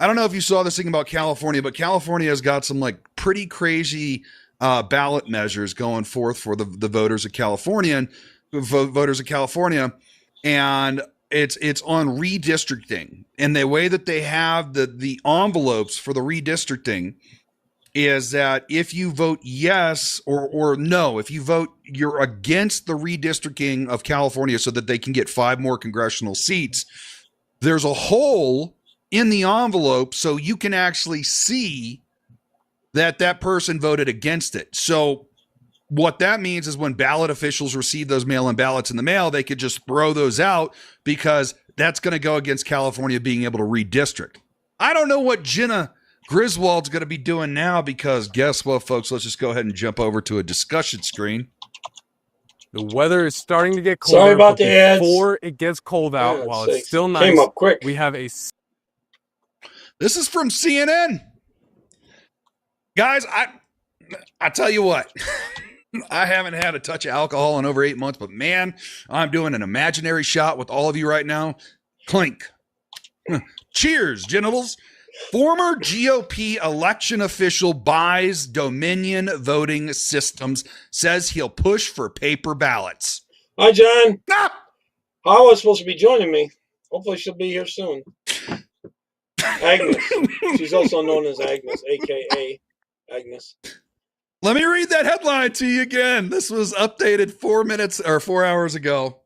I don't know if you saw this thing about California, but California has got some like pretty crazy ballot measures going forth for the voters of California and voters of California, and it's on redistricting. And the way that they have the envelopes for the redistricting is that if you vote yes or no, if you vote you're against the redistricting of California so that they can get 5 more congressional seats, there's a hole in the envelope so you can actually see that that person voted against it. So what that means is when ballot officials receive those mail-in ballots in the mail, they could just throw those out because that's going to go against California being able to redistrict. I don't know what Jenna Griswold's going to be doing now because guess what, folks? Let's just go ahead and jump over to a discussion screen. The weather is starting to get colder. Sorry about the ads. Before it gets cold out, while it's still nice, came up quick. We have a... This is from CNN. Guys, I tell you what, I haven't had a touch of alcohol in over 8 months, but man, I'm doing an imaginary shot with all of you right now. Clink. Cheers, genitals. Former GOP election official buys Dominion voting systems, says he'll push for paper ballots. Hi, John. Ah! Hawa's supposed to be joining me. Hopefully she'll be here soon. Agnes. She's also known as Agnes, a.k.a. Agnes. Let me read that headline to you again. This was updated 4 hours ago.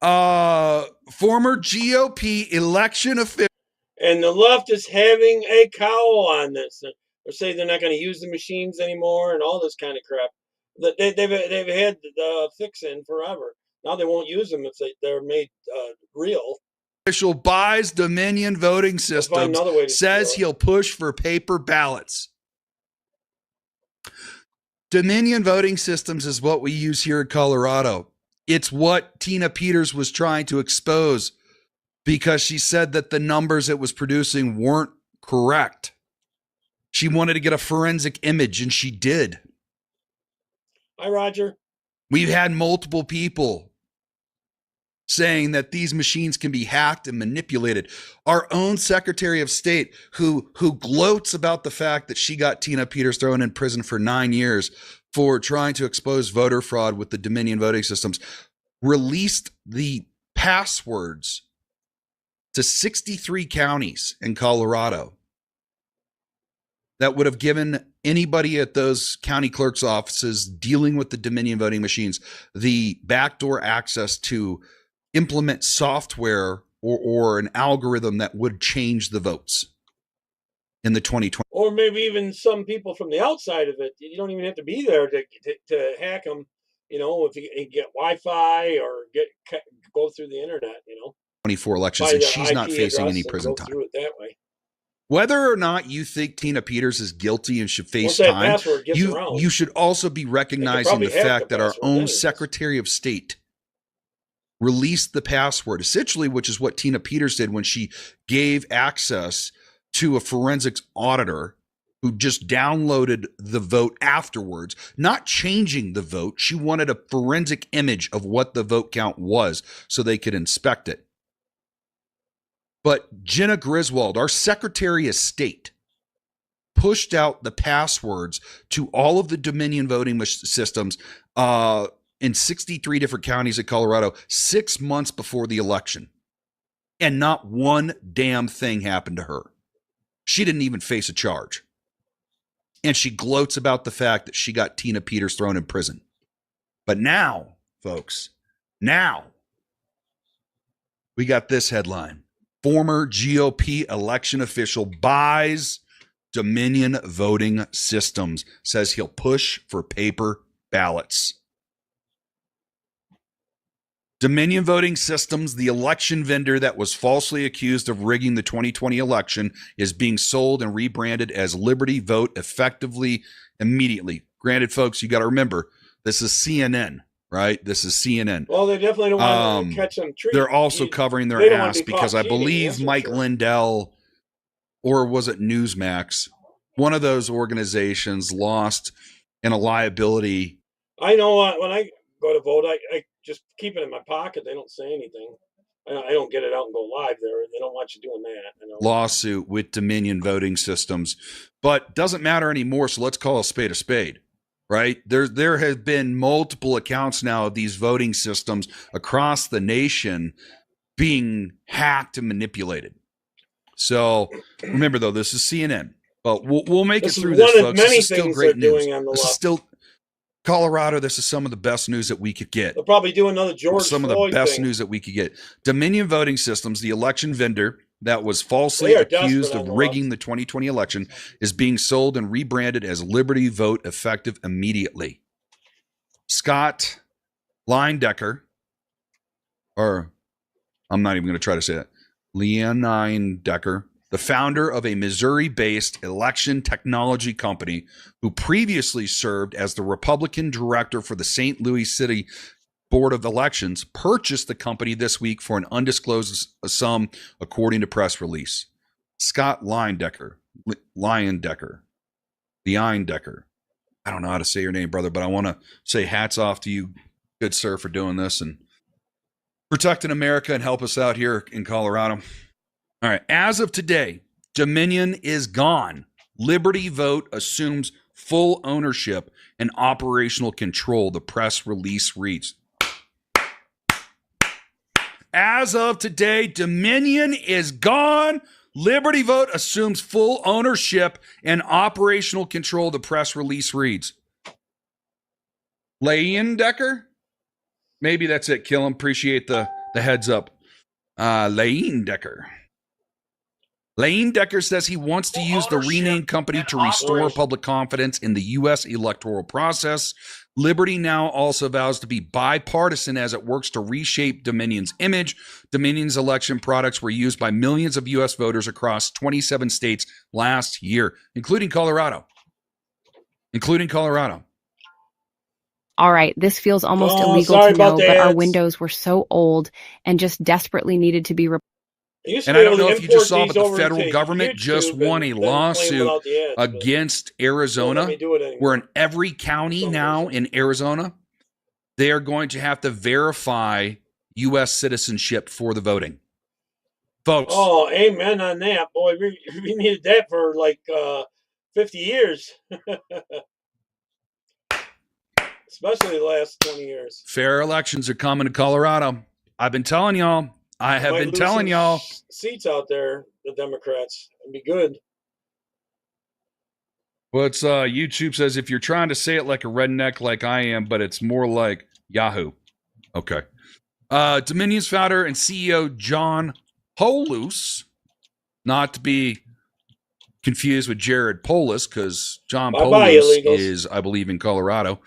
Former GOP election official. And the left is having a cowl on this. They're saying they're not going to use the machines anymore and all this kind of crap. They've had the fix in forever. Now they won't use them if they're made real. Official buys Dominion voting systems, says he'll push for paper ballots. Dominion voting systems is what we use here in Colorado. It's what Tina Peters was trying to expose because she said that the numbers it was producing weren't correct. She wanted to get a forensic image, and she did. Hi, Roger. We've had multiple people saying that these machines can be hacked and manipulated. Our own Secretary of State, who gloats about the fact that she got Tina Peters thrown in prison for 9 years for trying to expose voter fraud with the Dominion voting systems, released the passwords to 63 counties in Colorado that would have given anybody at those county clerk's offices dealing with the Dominion voting machines the backdoor access to implement software or an algorithm that would change the votes in the 2020. Or maybe even some people from the outside of it. You don't even have to be there to hack them. You know, if you get Wi-Fi or go through the internet, 24 elections, and she's not facing any prison time. Through it that way. Whether or not you think Tina Peters is guilty and should face time, you should also be recognizing the fact that our own Secretary of State released the password, essentially, which is what Tina Peters did when she gave access to a forensics auditor who just downloaded the vote afterwards, not changing the vote. She wanted a forensic image of what the vote count was so they could inspect it. But Jenna Griswold, our Secretary of State, pushed out the passwords to all of the Dominion voting systems in 63 different counties of Colorado 6 months before the election. And not one damn thing happened to her. She didn't even face a charge. And she gloats about the fact that she got Tina Peters thrown in prison. But now, folks, we got this headline. Former GOP election official buys Dominion voting systems, says he'll push for paper ballots. Dominion Voting Systems, the election vendor that was falsely accused of rigging the 2020 election, is being sold and rebranded as Liberty Vote effectively immediately. Granted, folks, you got to remember, this is CNN, right? This is CNN. Well, they definitely don't want to catch them treat. They're also covering their ass because I believe Mike Lindell, or was it Newsmax, one of those organizations lost in a liability. I know when I go to vote, I just keep it in my pocket. They don't say anything. I don't get it out and go live there. They don't want you doing that. Lawsuit with Dominion voting systems, but doesn't matter anymore. So let's call a spade, right? There have been multiple accounts now of these voting systems across the nation being hacked and manipulated. So remember, though, this is CNN, but we'll make this it through this, folks. Many this is still great news. This is still Colorado. This is some of the best news that we could get. They'll probably do another George Some Floyd of the best thing. news that we could get. Dominion Voting Systems, the election vendor that was falsely accused of rigging the 2020 election, is being sold and rebranded as Liberty Vote, effective immediately. Scott Leindecker, or I'm not even going to try to say that, Leonine Decker, the founder of a Missouri-based election technology company who previously served as the Republican director for the St. Louis City Board of Elections, purchased the company this week for an undisclosed sum, according to press release. Scott Leindecker. I don't know how to say your name, brother, but I want to say hats off to you, good sir, for doing this and protecting America and help us out here in Colorado. All right. As of today, Dominion is gone. Liberty Vote assumes full ownership and operational control, the press release reads. As of today, Dominion is gone. Liberty Vote assumes full ownership and operational control, the press release reads. Leyendecker? Maybe that's it. Kill him. Appreciate the heads up. Leyendecker. Leyendecker says he wants to use the renamed company to restore public confidence in the U.S. electoral process. Liberty now also vows to be bipartisan as it works to reshape Dominion's image. Dominion's election products were used by millions of U.S. voters across 27 states last year, including Colorado. All right, this feels almost illegal to know, but our windows were so old and just desperately needed to be replaced. And I don't know if you just saw, but the federal government just won a lawsuit against Arizona, where in every county now in Arizona, they are going to have to verify U.S. citizenship for the voting. Folks. Oh, amen on that. Boy, we needed that for like 50 years. Especially the last 20 years. Fair elections are coming to Colorado. I've been telling y'all. I have been telling y'all. Seats out there, the Democrats. It'd be good. What's YouTube says, if you're trying to say it like a redneck like I am, but it's more like Yahoo. Okay. Dominion's founder and CEO John Polis, not to be confused with Jared Polis, because John Polis is, I believe, in Colorado.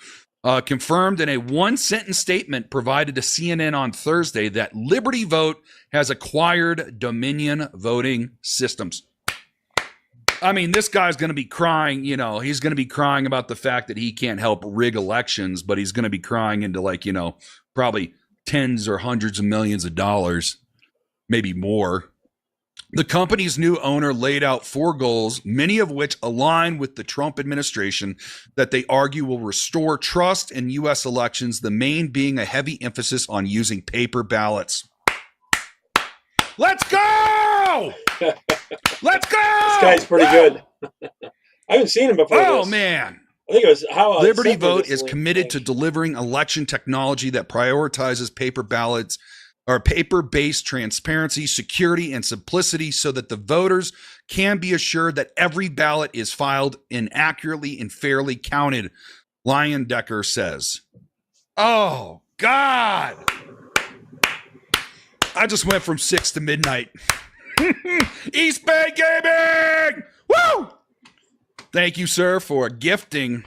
Confirmed in a one-sentence statement provided to CNN on Thursday that Liberty Vote has acquired Dominion voting systems. I mean, this guy's going to be crying, he's going to be crying about the fact that he can't help rig elections, but he's going to be crying into probably tens or hundreds of millions of dollars, maybe more. The company's new owner laid out 4 goals, many of which align with the Trump administration, that they argue will restore trust in U.S. elections, the main being a heavy emphasis on using paper ballots. Let's go! Let's go! This guy's pretty good. I haven't seen him before. Oh, man. I think it was how Liberty Vote is committed to delivering election technology that prioritizes paper ballots or paper-based transparency, security, and simplicity so that the voters can be assured that every ballot is filed and accurately and fairly counted, Leyendecker says. Oh, God. I just went from 6 to midnight. East Bay Gaming! Woo! Thank you, sir, for gifting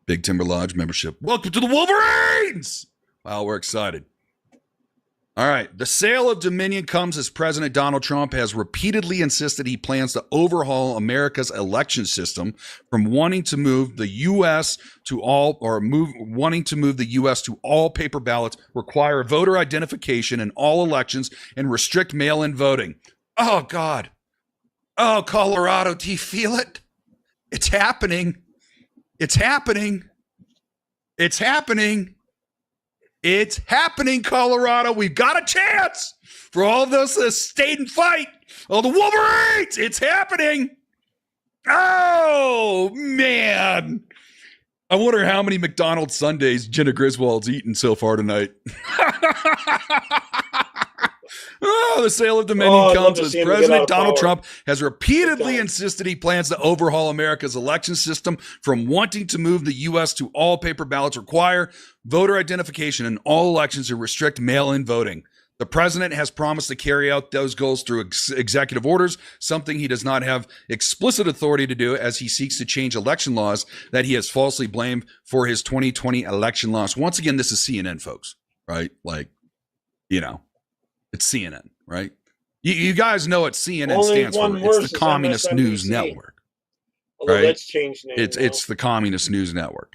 Big Timber Lodge membership. Welcome to the Wolverines! Wow, we're excited. All right. The sale of Dominion comes as President Donald Trump has repeatedly insisted he plans to overhaul America's election system, from wanting to move the U.S. to all paper ballots, require voter identification in all elections, and restrict mail-in voting. Oh, God. Oh, Colorado, do you feel it? It's happening. It's happening. It's happening. It's happening, Colorado. We've got a chance for all of those that stayed and fight. All the Wolverines. It's happening. Oh, man. I wonder how many McDonald's Sundays Jenna Griswold's eaten so far tonight. Oh, the sale of Dominion comes as President Donald Trump has repeatedly insisted he plans to overhaul America's election system, from wanting to move the U.S. to all paper ballots, require voter identification in all elections, and restrict mail-in voting. The president has promised to carry out those goals through executive orders, something he does not have explicit authority to do, as he seeks to change election laws that he has falsely blamed for his 2020 election loss. Once again, this is CNN, folks, right? Like, you know, it's CNN, right? You guys know what CNN stands for. It's the Communist News Network. Although that's changed name. It's the Communist News Network.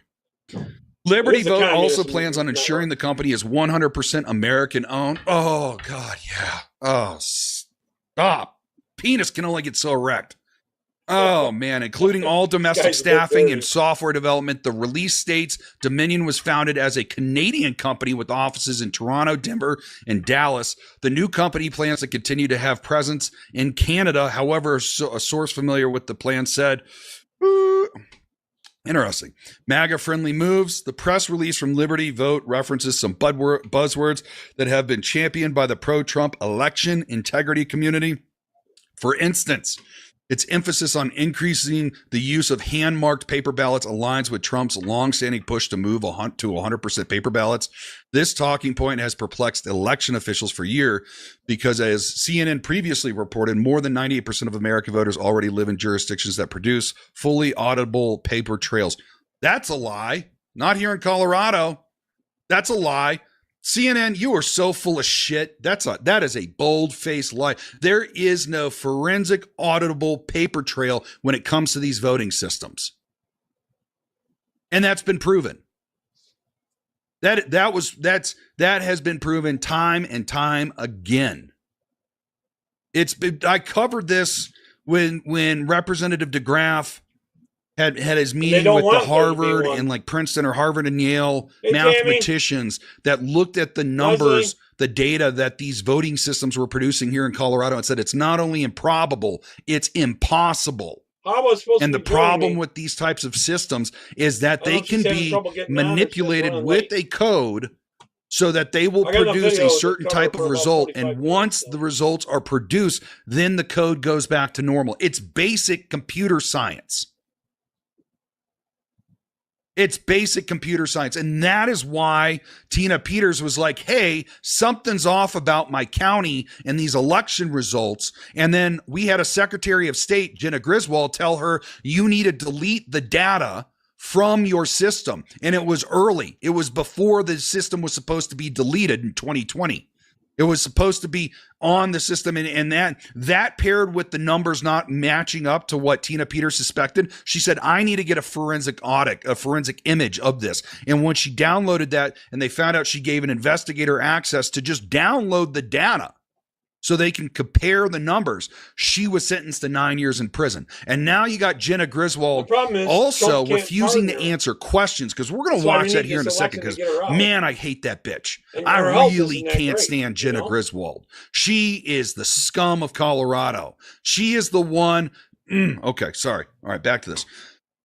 Liberty Vote also plans on ensuring the company is 100% American owned. Oh, God, yeah. Oh, stop. Penis can only get so erect. Oh, man, including all domestic staffing and software development. The release states Dominion was founded as a Canadian company with offices in Toronto, Denver, and Dallas. The new company plans to continue to have presence in Canada. However, a source familiar with the plan said, interesting. MAGA-friendly moves. The press release from Liberty Vote references some buzzwords that have been championed by the pro-Trump election integrity community. For instance, its emphasis on increasing the use of hand-marked paper ballots aligns with Trump's long-standing push to move to 100% paper ballots. This talking point has perplexed election officials for years because, as CNN previously reported, more than 98% of American voters already live in jurisdictions that produce fully auditable paper trails. That's a lie. Not here in Colorado. That's a lie. CNN, you are so full of shit. That is a bold-faced lie. There is no forensic auditable paper trail when it comes to these voting systems. And that's been proven. That has been proven time and time again. I covered this when Representative DeGraff had his meeting with the Harvard and like Princeton or Harvard and Yale mathematicians that looked at the numbers, the data that these voting systems were producing here in Colorado, and said it's not only improbable, it's impossible. And the problem with these types of systems is that they can be manipulated with a code so that they will produce a certain type of result. And once the results are produced, then the code goes back to normal. It's basic computer science. It's basic computer science. And that is why Tina Peters was like, hey, something's off about my county and these election results. And then we had a Secretary of State, Jenna Griswold, tell her, you need to delete the data from your system. And it was early. It was before the system was supposed to be deleted in 2020. It was supposed to be on the system, and that paired with the numbers not matching up to what Tina Peters suspected, she said, I need to get a forensic audit, a forensic image of this. And when she downloaded that and they found out she gave an investigator access to just download the data so they can compare the numbers, she was sentenced to 9 years in prison. And now you got Jenna Griswold also refusing to answer questions, because we're going to watch that here in a second, because, man, I hate that bitch. I really can't stand Jenna Griswold. She is the scum of Colorado. She is the one. Okay, sorry. All right, back to this.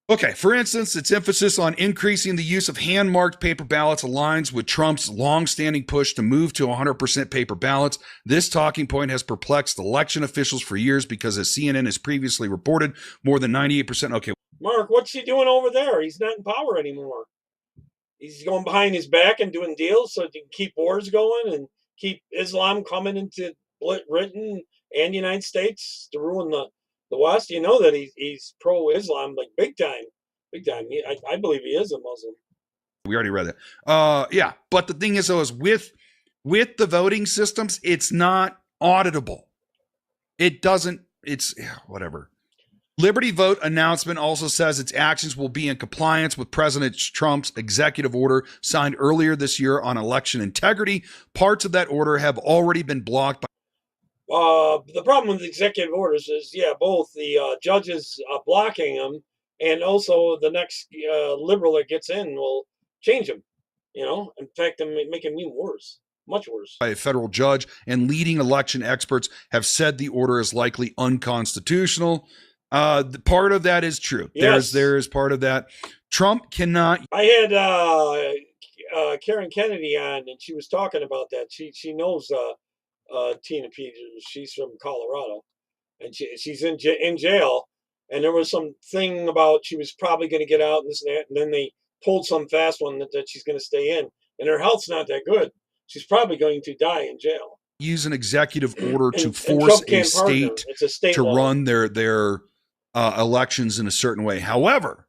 Okay, for instance, its emphasis on increasing the use of hand-marked paper ballots aligns with Trump's long-standing push to move to 100% paper ballots. This talking point has perplexed election officials for years because, as CNN has previously reported, more than 98%. Okay. Mark, what's he doing over there? He's not in power anymore. He's going behind his back and doing deals so he can keep wars going and keep Islam coming into Britain and the United States to ruin the West. You know that he's pro-Islam, like big time. I believe he is a Muslim. We already read that. Yeah, but the thing is, though, is with the voting systems, it's not auditable. It doesn't. It's whatever. Liberty Vote announcement also says its actions will be in compliance with President Trump's executive order signed earlier this year on election integrity. Parts of that order have already been blocked by. The problem with executive orders is, both the judges blocking them, and also the next liberal that gets in will change them. In fact, I'm making me worse, much worse. By a federal judge, and leading election experts have said the order is likely unconstitutional. Part of that is true. Yes. There is part of that. Trump cannot. I had Karen Kennedy on, and she was talking about that. She knows Tina Peters. She's from Colorado, and she's in jail. And there was some thing about she was probably going to get out and this and that, and then they pulled some fast one that she's going to stay in, and her health's not that good. She's probably going to die in jail. Use an executive order to force a state to run their elections in a certain way. However,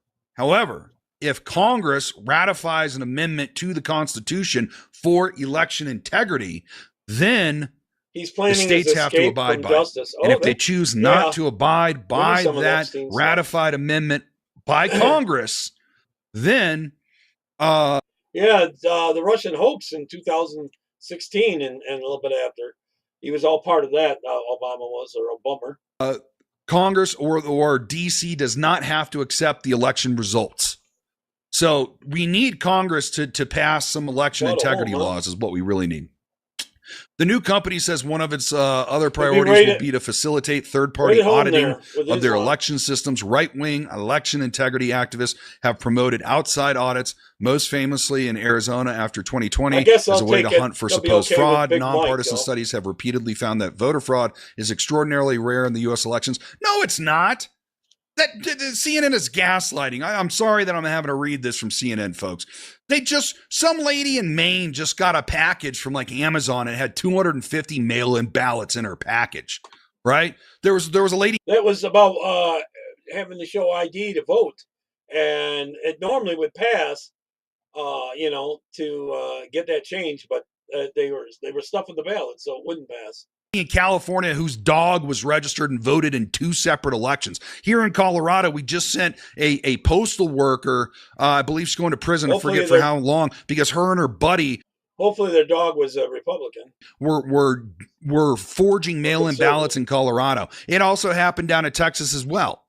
if Congress ratifies an amendment to the Constitution for election integrity, then he's planning the states have to abide by it. And if they choose not to abide by that ratified amendment by Congress, then the Russian hoax in 2016 and a little bit after, he was all part of that. Obama was, or a bummer. Congress or DC does not have to accept the election results. So we need Congress to pass some election integrity laws is what we really need. The new company says one of its other priorities will be to facilitate third-party auditing of their election systems. Right-wing election integrity activists have promoted outside audits, most famously in Arizona after 2020, as a way to hunt for supposed fraud. Nonpartisan studies have repeatedly found that voter fraud is extraordinarily rare in the U.S. elections. No, it's not. That CNN is gaslighting. I'm sorry that I'm having to read this from CNN, folks. Some lady in Maine just got a package from like Amazon and had 250 mail-in ballots in her package, right? There was a lady that was about having to show ID to vote, and it normally would pass, to get that change, but they were stuffing the ballot, so it wouldn't pass. In California whose dog was registered and voted in 2 separate elections. Here in Colorado, we just sent a postal worker, I believe she's going to prison, I forget for how long, because her and her buddy, hopefully their dog was a Republican, were forging mail-in ballots in Colorado. It also happened down in Texas as well.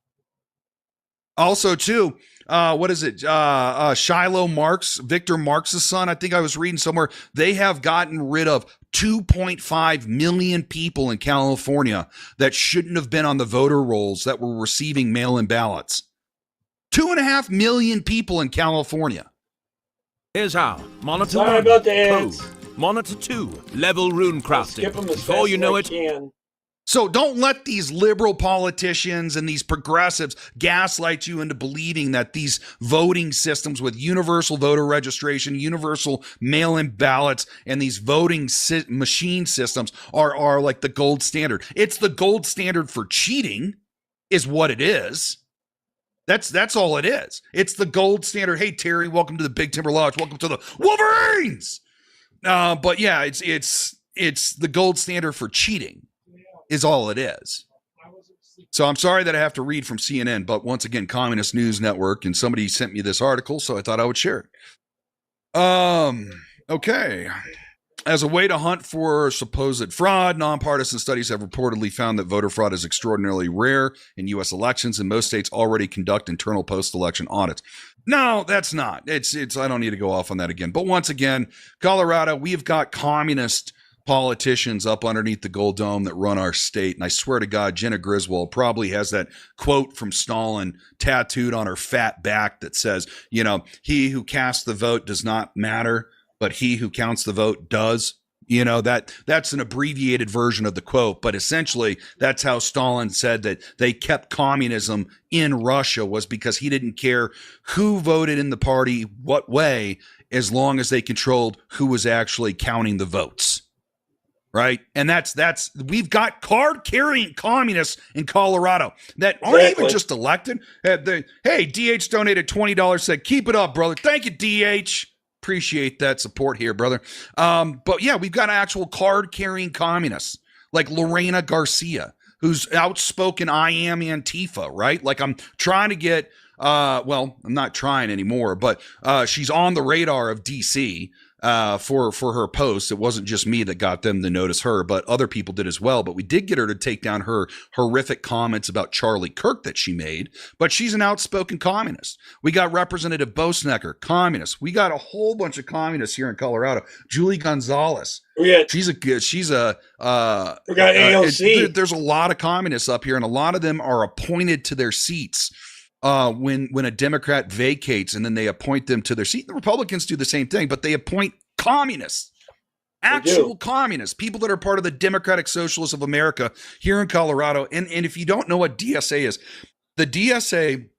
Also, too, what is it? Shiloh Marks, Victor Marks' son, I think I was reading somewhere, they have gotten rid of 2.5 million people in California that shouldn't have been on the voter rolls that were receiving mail-in ballots. 2.5 million people in California. Here's how. Monitor Sorry 1, about the ads. code. Monitor 2, level rune crafting. Before you know it, So don't let these liberal politicians and these progressives gaslight you into believing that these voting systems with universal voter registration, universal mail-in ballots, and these voting machine systems are like the gold standard. It's the gold standard for cheating is what it is. That's all it is. It's the gold standard. Hey, Terry, welcome to the Big Timber Lodge. Welcome to the Wolverines. But yeah, it's the gold standard for cheating. Is all it is. So I'm sorry that I have to read from CNN, but once again, Communist News Network, and somebody sent me this article, so I thought I would share it. Okay. As a way to hunt for supposed fraud, nonpartisan studies have reportedly found that voter fraud is extraordinarily rare in U.S. elections, and most states already conduct internal post-election audits. No, that's not. It's. I don't need to go off on that again. But once again, Colorado, we've got communist politicians up underneath the gold dome that run our state. And I swear to God, Jenna Griswold probably has that quote from Stalin tattooed on her fat back that says, he who casts the vote does not matter, but he who counts the vote does. That's an abbreviated version of the quote, but essentially that's how Stalin said that they kept communism in Russia, was because he didn't care who voted in the party, what way, as long as they controlled who was actually counting the votes. Right. And that's we've got card carrying communists in Colorado that aren't even just elected. Hey, DH donated $20, said, keep it up, brother. Thank you, DH. Appreciate that support here, brother. But yeah, we've got actual card carrying communists like Lorena Garcia, who's outspoken. I am Antifa. Right. Like I'm trying to get I'm not trying anymore, but she's on the radar of DC. for her posts. It wasn't just me that got them to notice her, but other people did as well. But we did get her to take down her horrific comments about Charlie Kirk that she made. But she's an outspoken communist. We got Representative Bosnecker, communist. We got a whole bunch of communists here in Colorado. Julie Gonzalez. She's a we got AOC. There's a lot of communists up here, and a lot of them are appointed to their seats when a Democrat vacates, and then they appoint them to their seat. The Republicans do the same thing, but they appoint communists, actual communists, people that are part of the Democratic Socialists of America here in Colorado. And if you don't know what DSA is, the DSA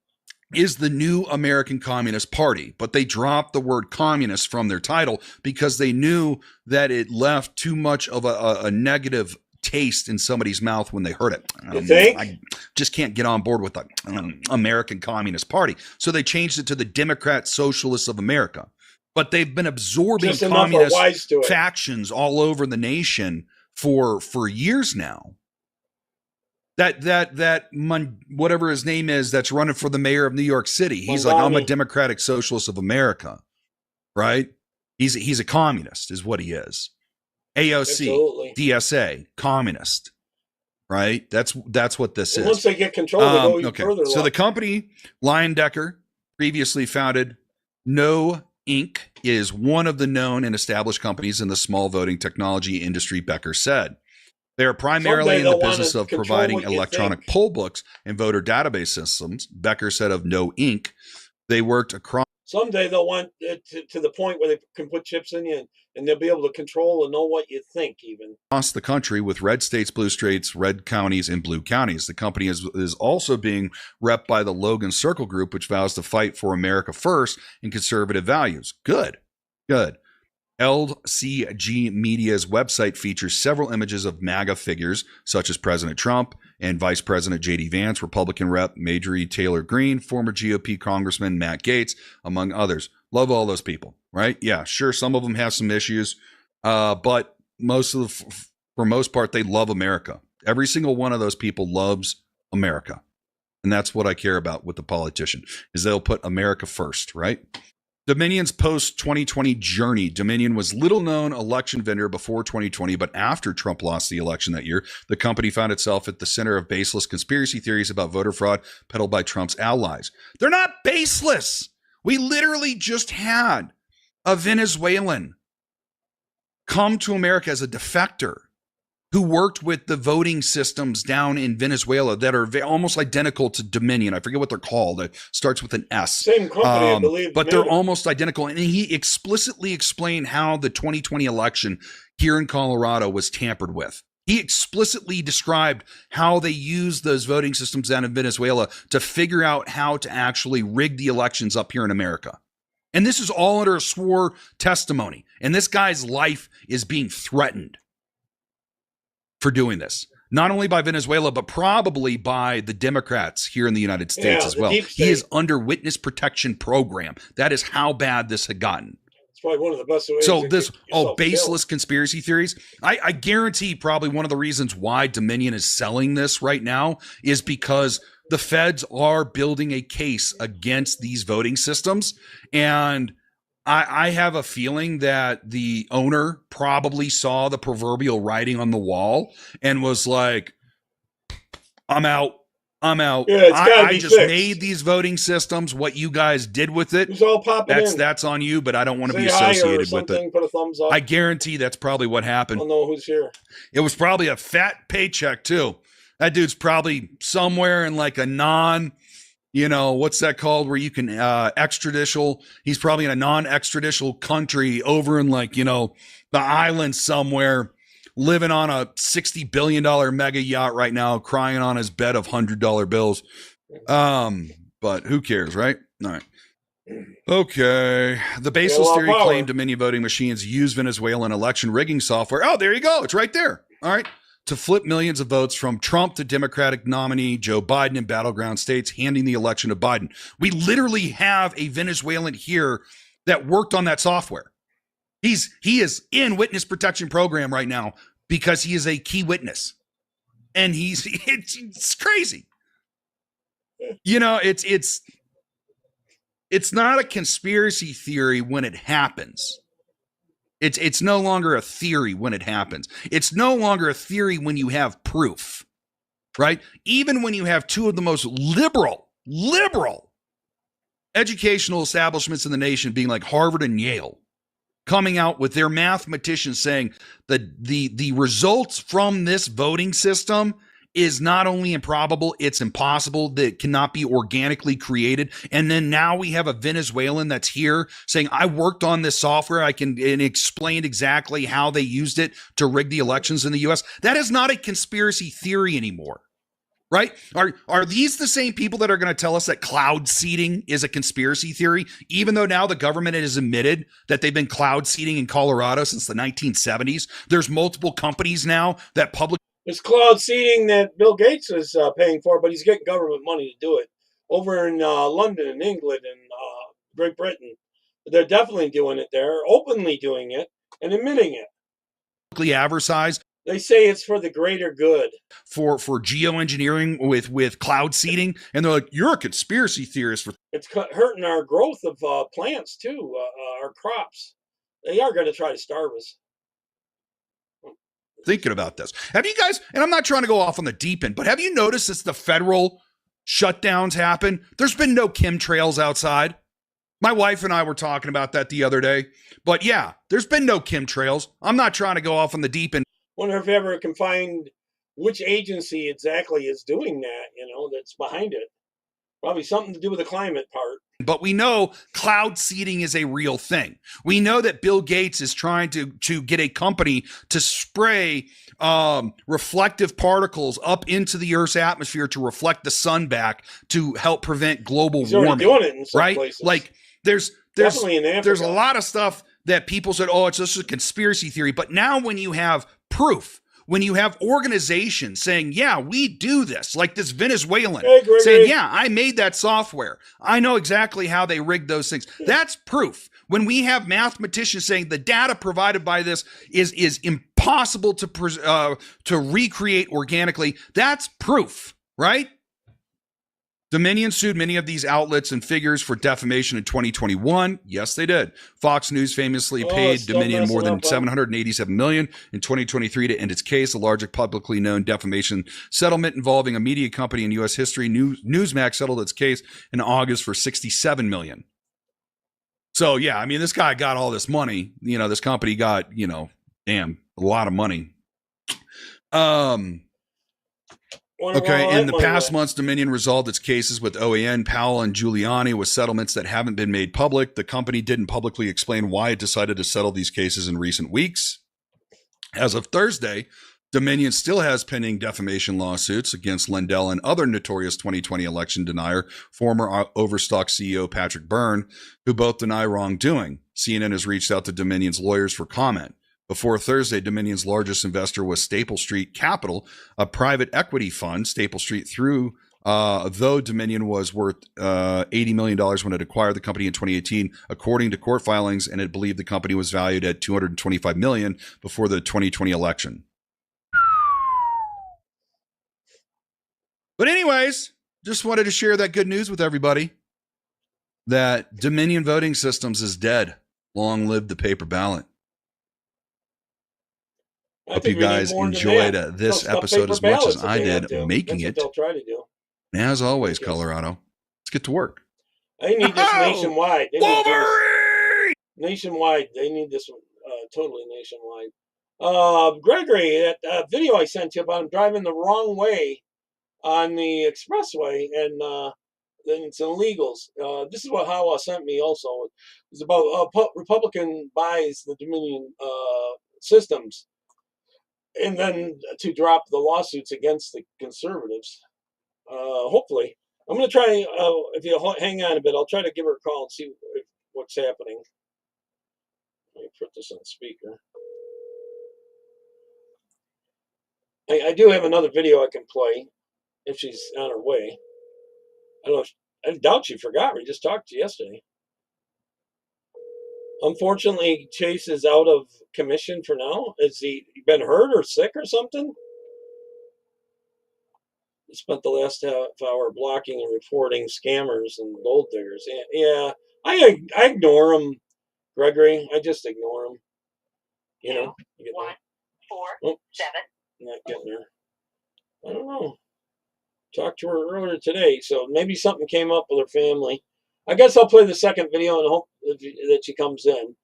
is the New American Communist Party, but they dropped the word communist from their title because they knew that it left too much of a negative taste in somebody's mouth when they heard it. You think? I just can't get on board with the American Communist Party. So they changed it to the Democrat Socialists of America. But they've been absorbing communist factions all over the nation for years now. That whatever his name is, that's running for the mayor of New York City. He's like, I'm a Democratic Socialist of America, right? He's a communist, is what he is. AOC, absolutely. DSA, communist, right? That's what this is. Once they get control, they go even further. So the company Lion Decker, previously founded No Inc., is one of the known and established companies in the small voting technology industry, Becker said. They are primarily in the business of providing electronic poll books and voter database systems. Becker said of No Inc., they worked across. Someday they'll want it to the point where they can put chips in you and they'll be able to control and know what you think even. Across the country with red states, blue states, red counties, and blue counties. The company is also being repped by the Logan Circle Group, which vows to fight for America first and conservative values. Good. LCG Media's website features several images of MAGA figures such as President Trump and Vice President J.D. Vance, Republican Rep. Marjorie Taylor Greene, former GOP Congressman Matt Gaetz, among others. Love all those people, right? Yeah, sure, some of them have some issues, but for most part, they love America. Every single one of those people loves America. And that's what I care about with the politician, is they'll put America first, right? Dominion's post-2020 journey. Dominion was little-known election vendor before 2020, but after Trump lost the election that year, the company found itself at the center of baseless conspiracy theories about voter fraud peddled by Trump's allies. They're not baseless. We literally just had a Venezuelan come to America as a defector who worked with the voting systems down in Venezuela that are almost identical to Dominion. I forget what they're called. It starts with an S. Same company, I believe. But they're almost identical. And he explicitly explained how the 2020 election here in Colorado was tampered with. He explicitly described how they used those voting systems down in Venezuela to figure out how to actually rig the elections up here in America. And this is all under a swore testimony. And this guy's life is being threatened for doing this, not only by Venezuela, but probably by the Democrats here in the United States as well. He is under witness protection program. That is how bad this had gotten. It's probably one of the best ways. So this, baseless conspiracy theories. I guarantee probably one of the reasons why Dominion is selling this right now is because the feds are building a case against these voting systems. And I have a feeling that the owner probably saw the proverbial writing on the wall and was like, I'm out. Yeah, I just made these voting systems. What you guys did with it, it's all popping that's on you, but I don't want to be associated with it. Put a thumbs up. I guarantee that's probably what happened. I don't know who's here. It was probably a fat paycheck too. That dude's probably somewhere in like a what's that called where you can extraditional? He's probably in a non-extraditional country over in the island somewhere, living on a $60 billion mega yacht right now, crying on his bed of $100 bills. But who cares, right? All right. Okay. The baseless theory claimed Dominion voting machines use Venezuelan election rigging software. Oh, there you go. It's right there. All right. To flip millions of votes from Trump to Democratic nominee Joe Biden in battleground states, handing the election to Biden. We literally have a Venezuelan here that worked on that software. He is in witness protection program right now because he is a key witness. And it's crazy. It's not a conspiracy theory when it happens. It's no longer a theory when it happens. It's no longer a theory when you have proof, right? Even when you have two of the most liberal educational establishments in the nation, being like Harvard and Yale, coming out with their mathematicians saying that the results from this voting system is not only improbable, it's impossible, that cannot be organically created. And then now we have a Venezuelan that's here saying, I worked on this software, and explained exactly how they used it to rig the elections in the US. That is not a conspiracy theory anymore, right? Are these the same people that are going to tell us that cloud seeding is a conspiracy theory, even though now the government has admitted that they've been cloud seeding in Colorado since the 1970s? There's multiple companies now that public. There's cloud seeding that Bill Gates is paying for, but he's getting government money to do it. Over in London and England and Great Britain, they're definitely doing it there, openly doing it and admitting it. Advertised. They say it's for the greater good. For geoengineering with cloud seeding, and they're like, you're a conspiracy theorist. It's hurting our growth of plants too, our crops. They are going to try to starve us. Thinking about this, have you guys, and I'm not trying to go off on the deep end, but have you noticed since the federal shutdowns happen, there's been no chemtrails outside? My wife and I were talking about that the other day, but yeah, there's been no chemtrails. I'm not trying to go off on the deep end. Wonder if ever can find which agency exactly is doing that, that's behind it. Probably something to do with the climate part. But we know cloud seeding is a real thing. We know that Bill Gates is trying to get a company to spray reflective particles up into the Earth's atmosphere to reflect the sun back to help prevent global warming. Doing it in some right? places. Like there's a lot of stuff that people said, oh, it's just a conspiracy theory. But now when you have proof, when you have organizations saying, yeah, we do this, like this Venezuelan saying, yeah, I made that software. I know exactly how they rigged those things. That's proof. When we have mathematicians saying the data provided by this is impossible to recreate organically, that's proof, right? Dominion sued many of these outlets and figures for defamation in 2021. Yes, they did. Fox News famously paid Dominion more than $787 million in 2023 to end its case, the largest publicly known defamation settlement involving a media company in U.S. history. Newsmax settled its case in August for $67 million. So, yeah, I mean, this guy got all this money. This company got, a lot of money. Okay, in the past months, Dominion resolved its cases with OAN, Powell, and Giuliani with settlements that haven't been made public. The company didn't publicly explain why it decided to settle these cases in recent weeks. As of Thursday, Dominion still has pending defamation lawsuits against Lindell and other notorious 2020 election denier, former Overstock CEO Patrick Byrne, who both deny wrongdoing. CNN has reached out to Dominion's lawyers for comment. Before Thursday, Dominion's largest investor was Staple Street Capital, a private equity fund. Staple Street though Dominion was worth $80 million when it acquired the company in 2018, according to court filings, and it believed the company was valued at $225 million before the 2020 election. But anyways, just wanted to share that good news with everybody, that Dominion Voting Systems is dead. Long live the paper ballot. Hope you guys enjoyed this episode as much as I did making it. They'll try to do. As always, Colorado, let's get to work. They need this nationwide. Nationwide. They need this totally nationwide. Gregory, that video I sent you about him driving the wrong way on the expressway, and then it's illegals. This is what Hawa sent me also. It's about Republican buys the Dominion systems, and then to drop the lawsuits against the conservatives. Hopefully. I'm going to try, if you hang on a bit, I'll try to give her a call and see what's happening. Let me put this on speaker. I do have another video I can play if she's on her way. I don't know. I doubt she forgot. We just talked to you yesterday. Unfortunately, Chase is out of commission for now. Has he been hurt or sick or something? He spent the last half hour blocking and reporting scammers and gold diggers. Yeah, I ignore them, Gregory. I just ignore them. You know, you get 1, 4, 7. Not getting her. I don't know. Talked to her earlier today, so maybe something came up with her family. I guess I'll play the second video and hope that she comes in.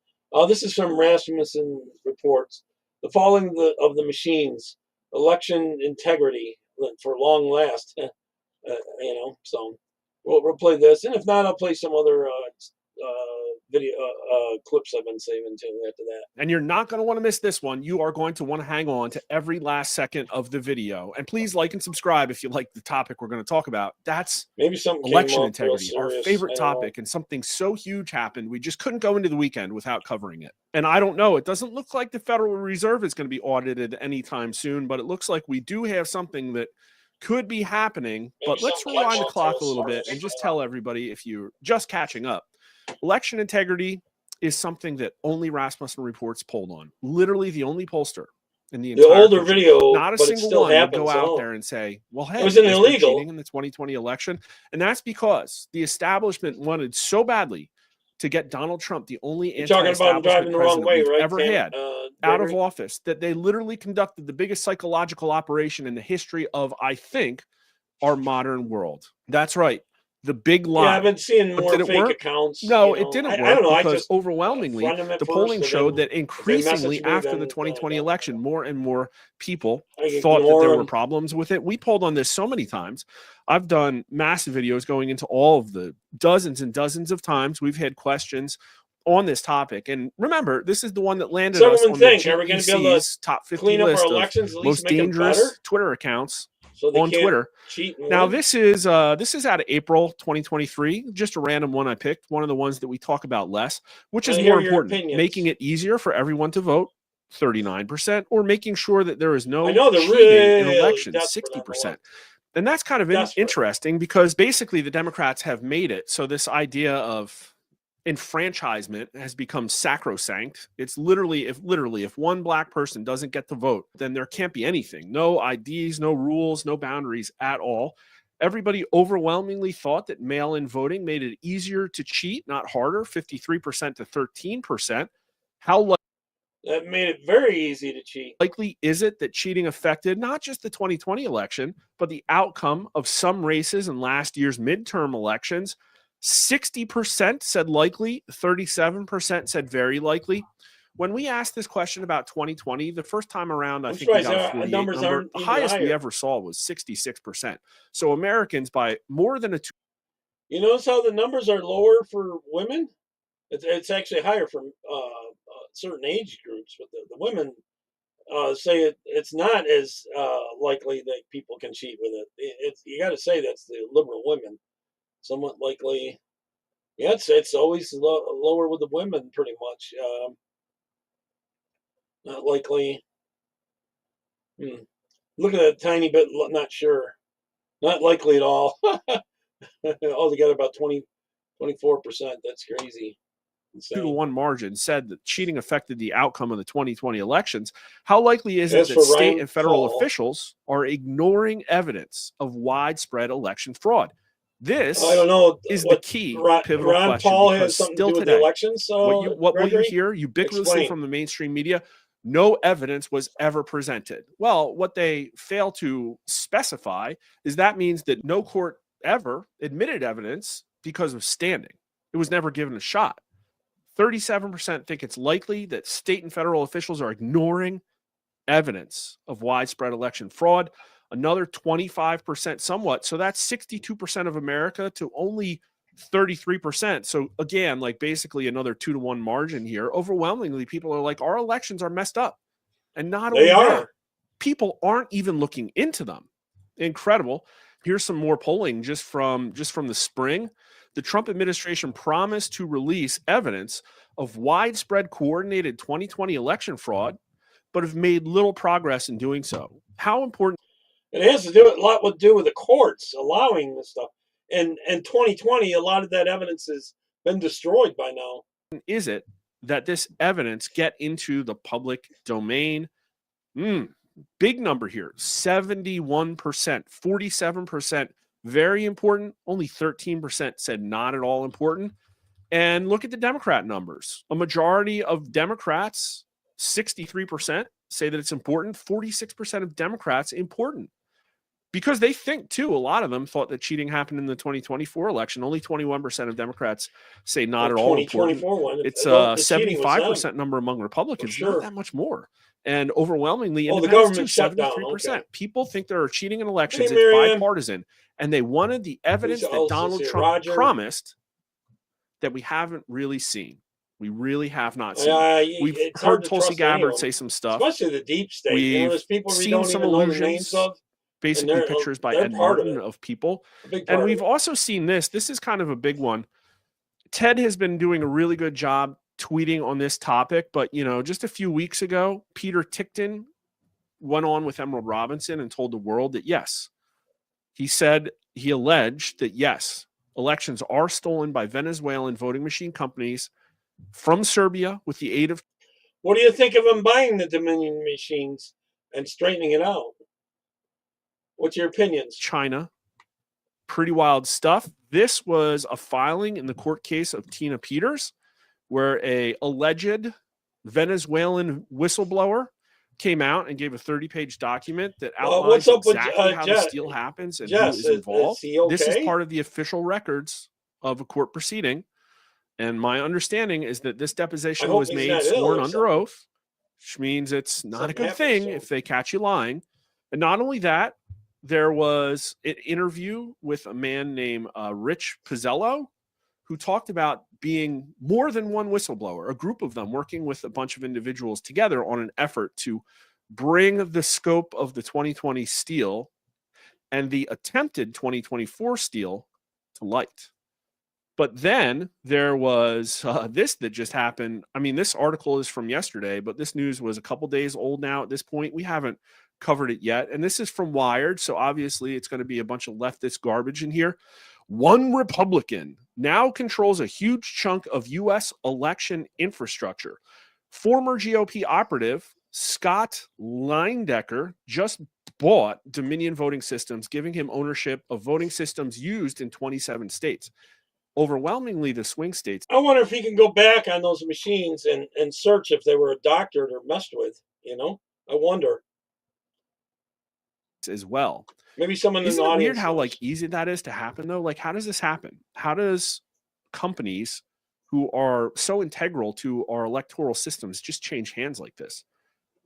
This is from Rasmussen Reports. The falling of the machines, election integrity for long last. So we'll play this, and if not, I'll play some other video clips I've been saving too after that. And you're not going to want to miss this one. You are going to want to hang on to every last second of the video. And please like and subscribe if you like the topic we're going to talk about. That's maybe something election integrity, our favorite topic, and something so huge happened we just couldn't go into the weekend without covering it. And I don't know, it doesn't look like the Federal Reserve is going to be audited anytime soon, but it looks like we do have something that could be happening. But let's rewind the clock a little bit and just tell everybody, if you're just catching up, election integrity is something that only Rasmussen Reports polled on. Literally the only pollster in the entire older country. video, not a single one would go out there and say, well, hey, it was illegal cheating in the 2020 election. And that's because the establishment wanted so badly to get Donald Trump, the only anti-establishment president we've ever had, out of office, that they literally conducted the biggest psychological operation in the history of, I think, our modern world. That's right. The big lie. Yeah, I've been seeing more fake accounts. No, it didn't work. I don't know, because overwhelmingly, the polling showed that increasingly after the 2020 election, more and more people thought that there were problems with it. We polled on this so many times. I've done massive videos going into all of the dozens and dozens of times we've had questions on this topic. And remember, this is the one that landed us on the GPC's top 50 list of most dangerous Twitter accounts on Twitter. Now, this is out of April 2023. Just a random one I picked, one of the ones that we talk about less, which is more important, making it easier for everyone to vote, 39%, or making sure that there is no cheating in elections, 60%. And that's kind of interesting, because basically the Democrats have made it so this idea of enfranchisement has become sacrosanct. It's literally, if one black person doesn't get to vote, then there can't be anything. No IDs, no rules, no boundaries at all. Everybody overwhelmingly thought that mail-in voting made it easier to cheat, not harder, 53% to 13%. That made it very easy to cheat. Likely is it that cheating affected not just the 2020 election, but the outcome of some races in last year's midterm elections? 60% said likely, 37% said very likely. When we asked this question about 2020, the first time around, I think we got a 48 number. The highest we ever saw was 66%. So Americans, by more than You notice how the numbers are lower for women? It's actually higher for certain age groups, but the women say it's not as likely that people can cheat with it. You got to say that's the liberal women. Somewhat likely. Yeah, it's always lower with the women, pretty much. Not likely. Look at that tiny bit, not sure. Not likely at all. Altogether about 24%. That's crazy. 2-to-1 margin said that cheating affected the outcome of the 2020 elections. How likely is it that state and federal officials are ignoring evidence of widespread election fraud? This I don't know, is the key pivotal question. Paul has something to do with the elections. What will you hear ubiquitously from the mainstream media? No evidence was ever presented. Well, what they fail to specify is that means that no court ever admitted evidence because of standing. It was never given a shot. 37% think it's likely that state and federal officials are ignoring evidence of widespread election fraud. Another 25% somewhat. So that's 62% of America to only 33%. So again, like basically another 2-to-1 margin here. Overwhelmingly, people are like, our elections are messed up. And not only that, people aren't even looking into them. Incredible. Here's some more polling just from the spring. The Trump administration promised to release evidence of widespread coordinated 2020 election fraud, but have made little progress in doing so. How important? It has to do a lot to do with the courts allowing this stuff. And in 2020, a lot of that evidence has been destroyed by now. Is it that this evidence get into the public domain? Big number here, 71%, 47%. Very important. Only 13% said not at all important. And look at the Democrat numbers. A majority of Democrats 63% say that it's important. 46% of Democrats important. Because they think, too, a lot of them thought that cheating happened in the 2024 election. Only 21% of Democrats say not at all important. It's a 75% number among Republicans, not that much more. And overwhelmingly, independents, too, 73%. People think there are cheating in elections. It's bipartisan. And they wanted the evidence that Donald Trump promised that we haven't really seen. We really have not seen. We've heard Tulsi Gabbard say some stuff. Especially the deep state. We've people we seen don't some even know the illusions. names of. Basically pictures by Ed Martin of people. And we've also seen this. This is kind of a big one. Ted has been doing a really good job tweeting on this topic. But, just a few weeks ago, Peter Tickton went on with Emerald Robinson and told the world that, yes, he alleged that, yes, elections are stolen by Venezuelan voting machine companies from Serbia with the aid of. What do you think of them buying the Dominion machines and straightening it out? What's your opinions? China. Pretty wild stuff. This was a filing in the court case of Tina Peters, where a alleged Venezuelan whistleblower came out and gave a 30-page document that outlines exactly how the steal happens and who is involved. This is part of the official records of a court proceeding. And my understanding is that this deposition was made sworn under oath, which means it's not a good thing if they catch you lying. And not only that, there was an interview with a man named Rich Pizzello, who talked about being more than one whistleblower, a group of them working with a bunch of individuals together on an effort to bring the scope of the 2020 steal and the attempted 2024 steal to light. But then there was this that just happened. I mean, this article is from yesterday, but this news was a couple days old now at this point. We haven't covered it yet. And this is from Wired. So obviously it's going to be a bunch of leftist garbage in here. One Republican now controls a huge chunk of U.S. election infrastructure. Former GOP operative Scott Leindecker just bought Dominion Voting Systems, giving him ownership of voting systems used in 27 states. Overwhelmingly the swing states. I wonder if he can go back on those machines and search if they were doctored or messed with, I wonder. As well. Maybe someone Isn't in the it audience. Weird how easy that is to happen though? How does this happen? How does companies who are so integral to our electoral systems just change hands like this?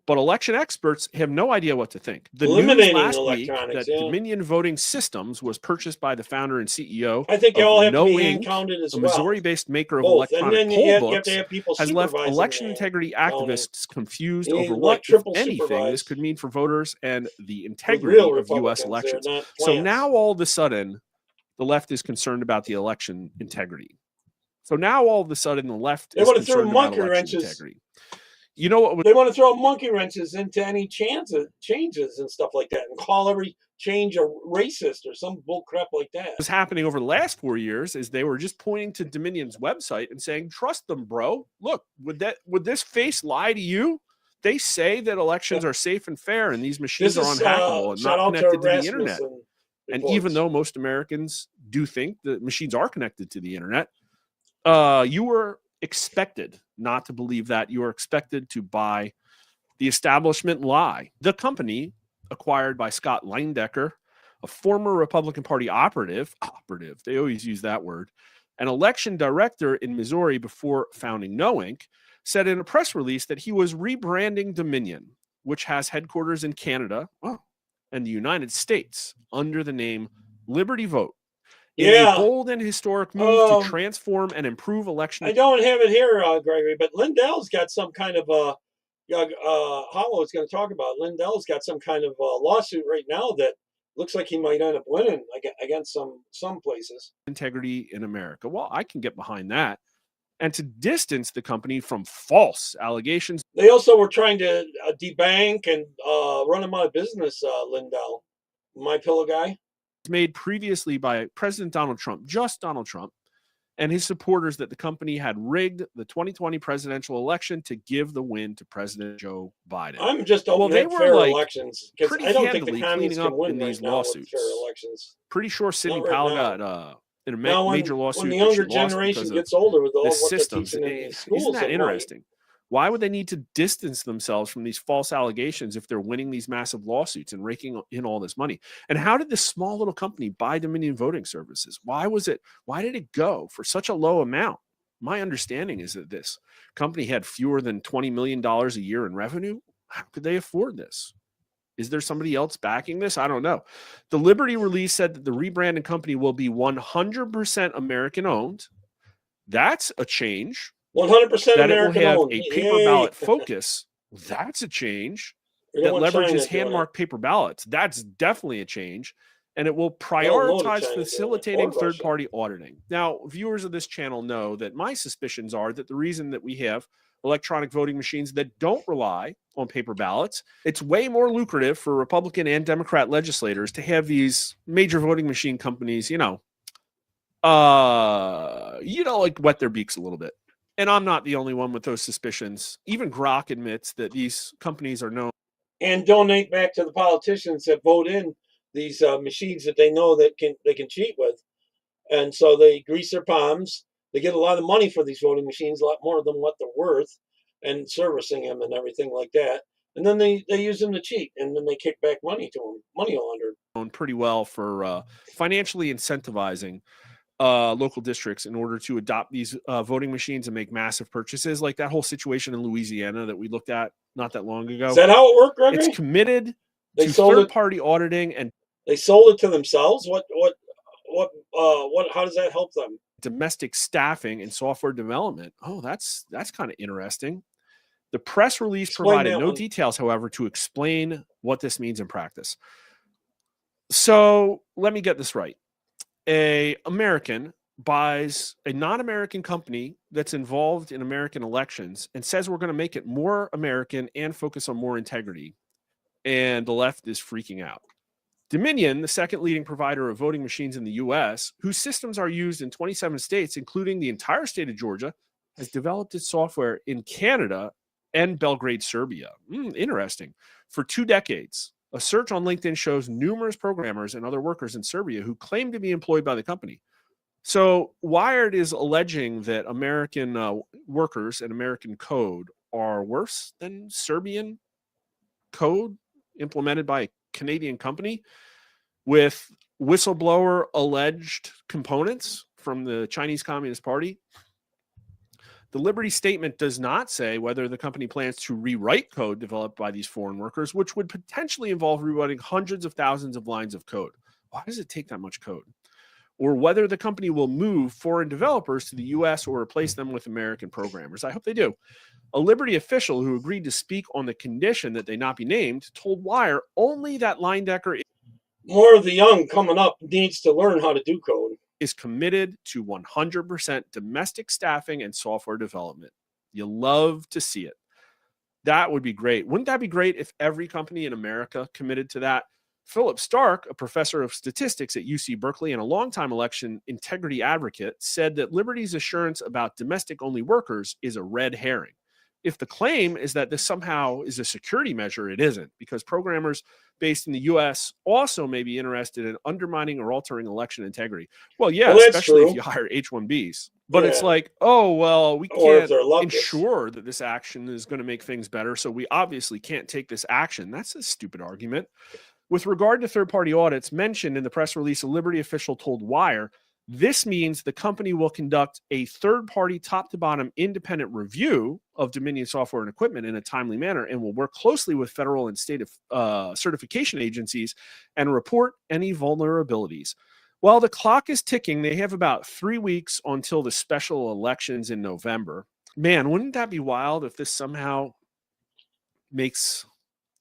But election experts have no idea what to think. The news last week that Dominion Voting Systems was purchased by the founder and CEO I think they all have No to be Inc., counted as a well. Missouri-based maker of Both. electronic poll books, has left supervising election the integrity counting. activists confused You need, over like, what, if triple anything, this supervised. could mean for voters and the With integrity real of U.S. Republicans, they're elections. not So plants. now all of a sudden, the left is concerned about the election integrity. So now all of a sudden, the left They is wanna throw concerned about monkey election wrenches. integrity. You know what was They want to throw monkey wrenches into any changes and stuff like that, and call every change a racist or some bull crap like that. happening over the last 4 years is they were just pointing to Dominion's website and saying, trust them, bro. Look, would this face lie to you? They say that elections are safe and fair and these machines are unhackable and not connected to the internet. And even though most Americans do think that machines are connected to the internet, you were expected not to believe that. You are expected to buy the establishment lie. The company acquired by Scott Leindecker, a former Republican Party operative, they always use that word, an election director in Missouri before founding No Inc., said in a press release that he was rebranding Dominion, which has headquarters in Canada and the United States, under the name Liberty Vote. In a bold and historic move to transform and improve election. I don't have it here, Gregory, but Lindell's got some kind of Hawa is going to talk about. Lindell's got some kind of lawsuit right now that looks like he might end up winning against some places. Integrity in America. Well, I can get behind that. And to distance the company from false allegations. They also were trying to debank and run him out of business, Lindell, my pillow guy. Made previously by President Donald Trump, just Donald Trump, and his supporters that the company had rigged the 2020 presidential election to give the win to President Joe Biden. I'm just hoping they were fair elections, because pretty I don't think the handily communists cleaning up can win in these right now with lawsuits. fair elections. Pretty sure Sidney Not right Powell now. got in a Now, major lawsuit. when the that she younger lost generation because of gets older with all the what they're systems. teaching in these schools, Isn't that at night, interesting? Why would they need to distance themselves from these false allegations if they're winning these massive lawsuits and raking in all this money? And how did this small little company buy Dominion Voting Services? Why did it go for such a low amount? My understanding is that this company had fewer than $20 million a year in revenue. How could they afford this? Is there somebody else backing this? I don't know. The Liberty release said that the rebranded company will be 100% American owned. That's a change. 100% that American it will have owned. a paper ballot focus. That's a change. That leverages hand-marked paper ballots. That's definitely a change. And it will prioritize facilitating third-party auditing. Now, viewers of this channel know that my suspicions are that the reason that we have electronic voting machines that don't rely on paper ballots, it's way more lucrative for Republican and Democrat legislators to have these major voting machine companies, like wet their beaks a little bit. And I'm not the only one with those suspicions. Even Grok admits that these companies are known. And donate back to the politicians that vote in these machines that they know that they can cheat with. And so they grease their palms. They get a lot of money for these voting machines, a lot more than what they're worth, and servicing them and everything like that. And then they use them to cheat, and then they kick back money to them, money laundered. Pretty well for financially incentivizing local districts in order to adopt these voting machines and make massive purchases, like that whole situation in Louisiana that we looked at not that long ago. Is that how it worked, Gregory? It's committed to third-party auditing, and they sold it to themselves. How does that help them? Domestic staffing and software development. Oh, that's kind of interesting. The press release provided no details, however, to explain what this means in practice. So let me get this right. A American buys a non-American company that's involved in American elections and says we're going to make it more American and focus on more integrity. And the left is freaking out. Dominion, the second leading provider of voting machines in the U.S., whose systems are used in 27 states, including the entire state of Georgia, has developed its software in Canada and Belgrade, Serbia. Interesting. For 2 decades. A search on LinkedIn shows numerous programmers and other workers in Serbia who claim to be employed by the company. So Wired is alleging that American workers and American code are worse than Serbian code implemented by a Canadian company with whistleblower alleged components from the Chinese Communist Party. The Liberty statement does not say whether the company plans to rewrite code developed by these foreign workers, which would potentially involve rewriting hundreds of thousands of lines of code. Why does it take that much code? Or whether the company will move foreign developers to the U.S. or replace them with American programmers. I hope they do. A Liberty official who agreed to speak on the condition that they not be named told Wire only that Leyendecker, more of the young coming up, needs to learn how to do code, is committed to 100% domestic staffing and software development. You love to see it. That would be great. Wouldn't that be great if every company in America committed to that? Philip Stark, a professor of statistics at UC Berkeley and a longtime election integrity advocate, said that Liberty's assurance about domestic-only workers is a red herring. If the claim is that this somehow is a security measure, it isn't, because programmers based in the U.S. also may be interested in undermining or altering election integrity. Well, yeah, especially if you hire H-1Bs. But it's like, oh, well, we can't ensure that this action is going to make things better, so we obviously can't take this action. That's a stupid argument. With regard to third-party audits mentioned in the press release, a Liberty official told Wire, this means the company will conduct a third-party top-to-bottom independent review of Dominion software and equipment in a timely manner and will work closely with federal and state certification agencies and report any vulnerabilities. While the clock is ticking, they have about 3 weeks until the special elections in November. Man, wouldn't that be wild if this somehow makes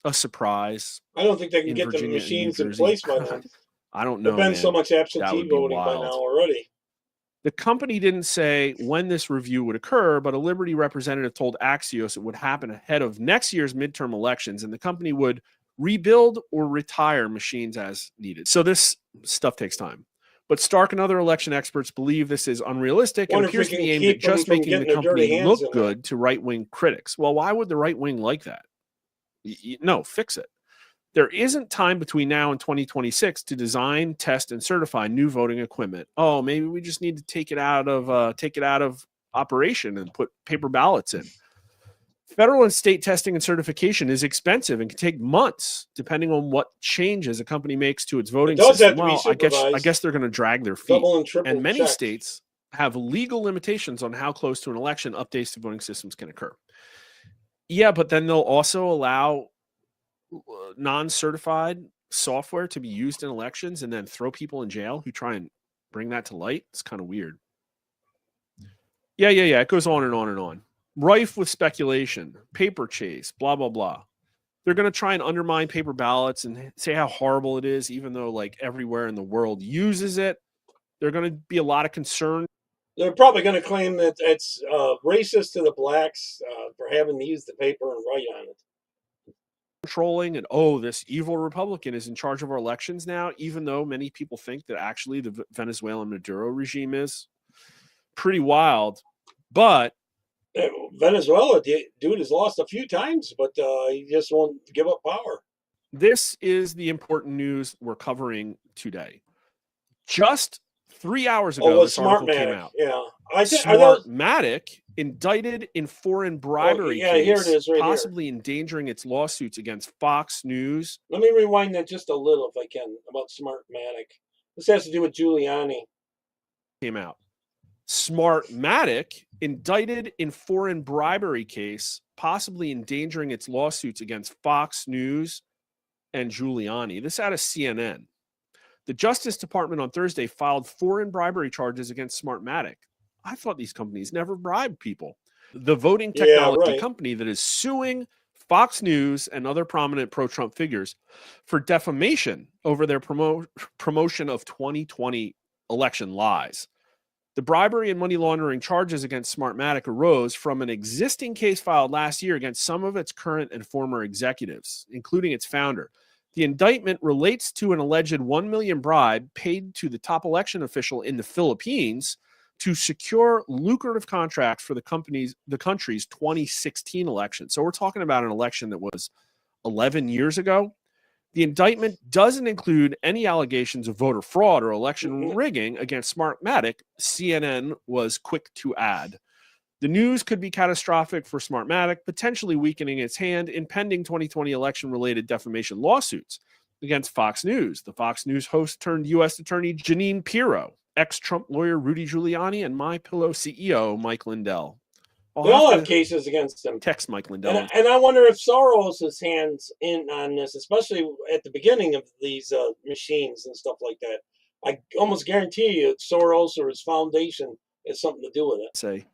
a surprise? I don't think they can get the machines in place by then. I don't know. There's been so much absentee voting by now already. The company didn't say when this review would occur, but a Liberty representative told Axios it would happen ahead of next year's midterm elections, and the company would rebuild or retire machines as needed. So this stuff takes time. But Stark and other election experts believe this is unrealistic and appears to be aimed at just making the company look good to right-wing critics. Well, why would the right wing like that? No, fix it. There isn't time between now and 2026 to design, test, and certify new voting equipment. Oh, maybe we just need to take it out of operation and put paper ballots in. Federal and state testing and certification is expensive and can take months, depending on what changes a company makes to its voting system. Well, I guess they're going to drag their feet. And many states have legal limitations on how close to an election updates to voting systems can occur. Yeah, but then they'll also allow non-certified software to be used in elections and then throw people in jail who try and bring that to light. It's kind of weird. Yeah. It goes on and on and on. Rife with speculation, paper chase, blah, blah, blah. They're going to try and undermine paper ballots and say how horrible it is, even though like everywhere in the world uses it. There's going to be a lot of concern. They're probably going to claim that it's racist to the blacks for having to use the paper and write on it. Controlling and this evil Republican is in charge of our elections now, even though many people think that actually the Venezuelan Maduro regime is pretty wild. But Venezuela, dude has lost a few times, but he just won't give up power. This is the important news we're covering today. Just 3 hours ago, this article came out. Yeah, Smartmatic indicted in foreign bribery case, here it is, possibly endangering its lawsuits against Fox News. Let me rewind that just a little, if I can, about Smartmatic. This has to do with Giuliani. Came out. Smartmatic indicted in foreign bribery case, possibly endangering its lawsuits against Fox News and Giuliani. This out of CNN. The Justice Department on Thursday filed foreign bribery charges against Smartmatic. I thought these companies never bribed people. The voting technology company that is suing Fox News and other prominent pro-Trump figures for defamation over their promotion of 2020 election lies. The bribery and money laundering charges against Smartmatic arose from an existing case filed last year against some of its current and former executives, including its founder. The indictment relates to an alleged $1 million bribe paid to the top election official in the Philippines to secure lucrative contracts for the country's 2016 election. So we're talking about an election that was 11 years ago. The indictment doesn't include any allegations of voter fraud or election rigging against Smartmatic, CNN was quick to add. The news could be catastrophic for Smartmatic, potentially weakening its hand in pending 2020 election-related defamation lawsuits against Fox News. The Fox News host turned U.S. Attorney Jeanine Pirro, ex-Trump lawyer Rudy Giuliani, and MyPillow CEO Mike Lindell. They all have cases against them. Text Mike Lindell. And I wonder if Soros has hands in on this, especially at the beginning of these machines and stuff like that. I almost guarantee you Soros or his foundation has something to do with it. Say,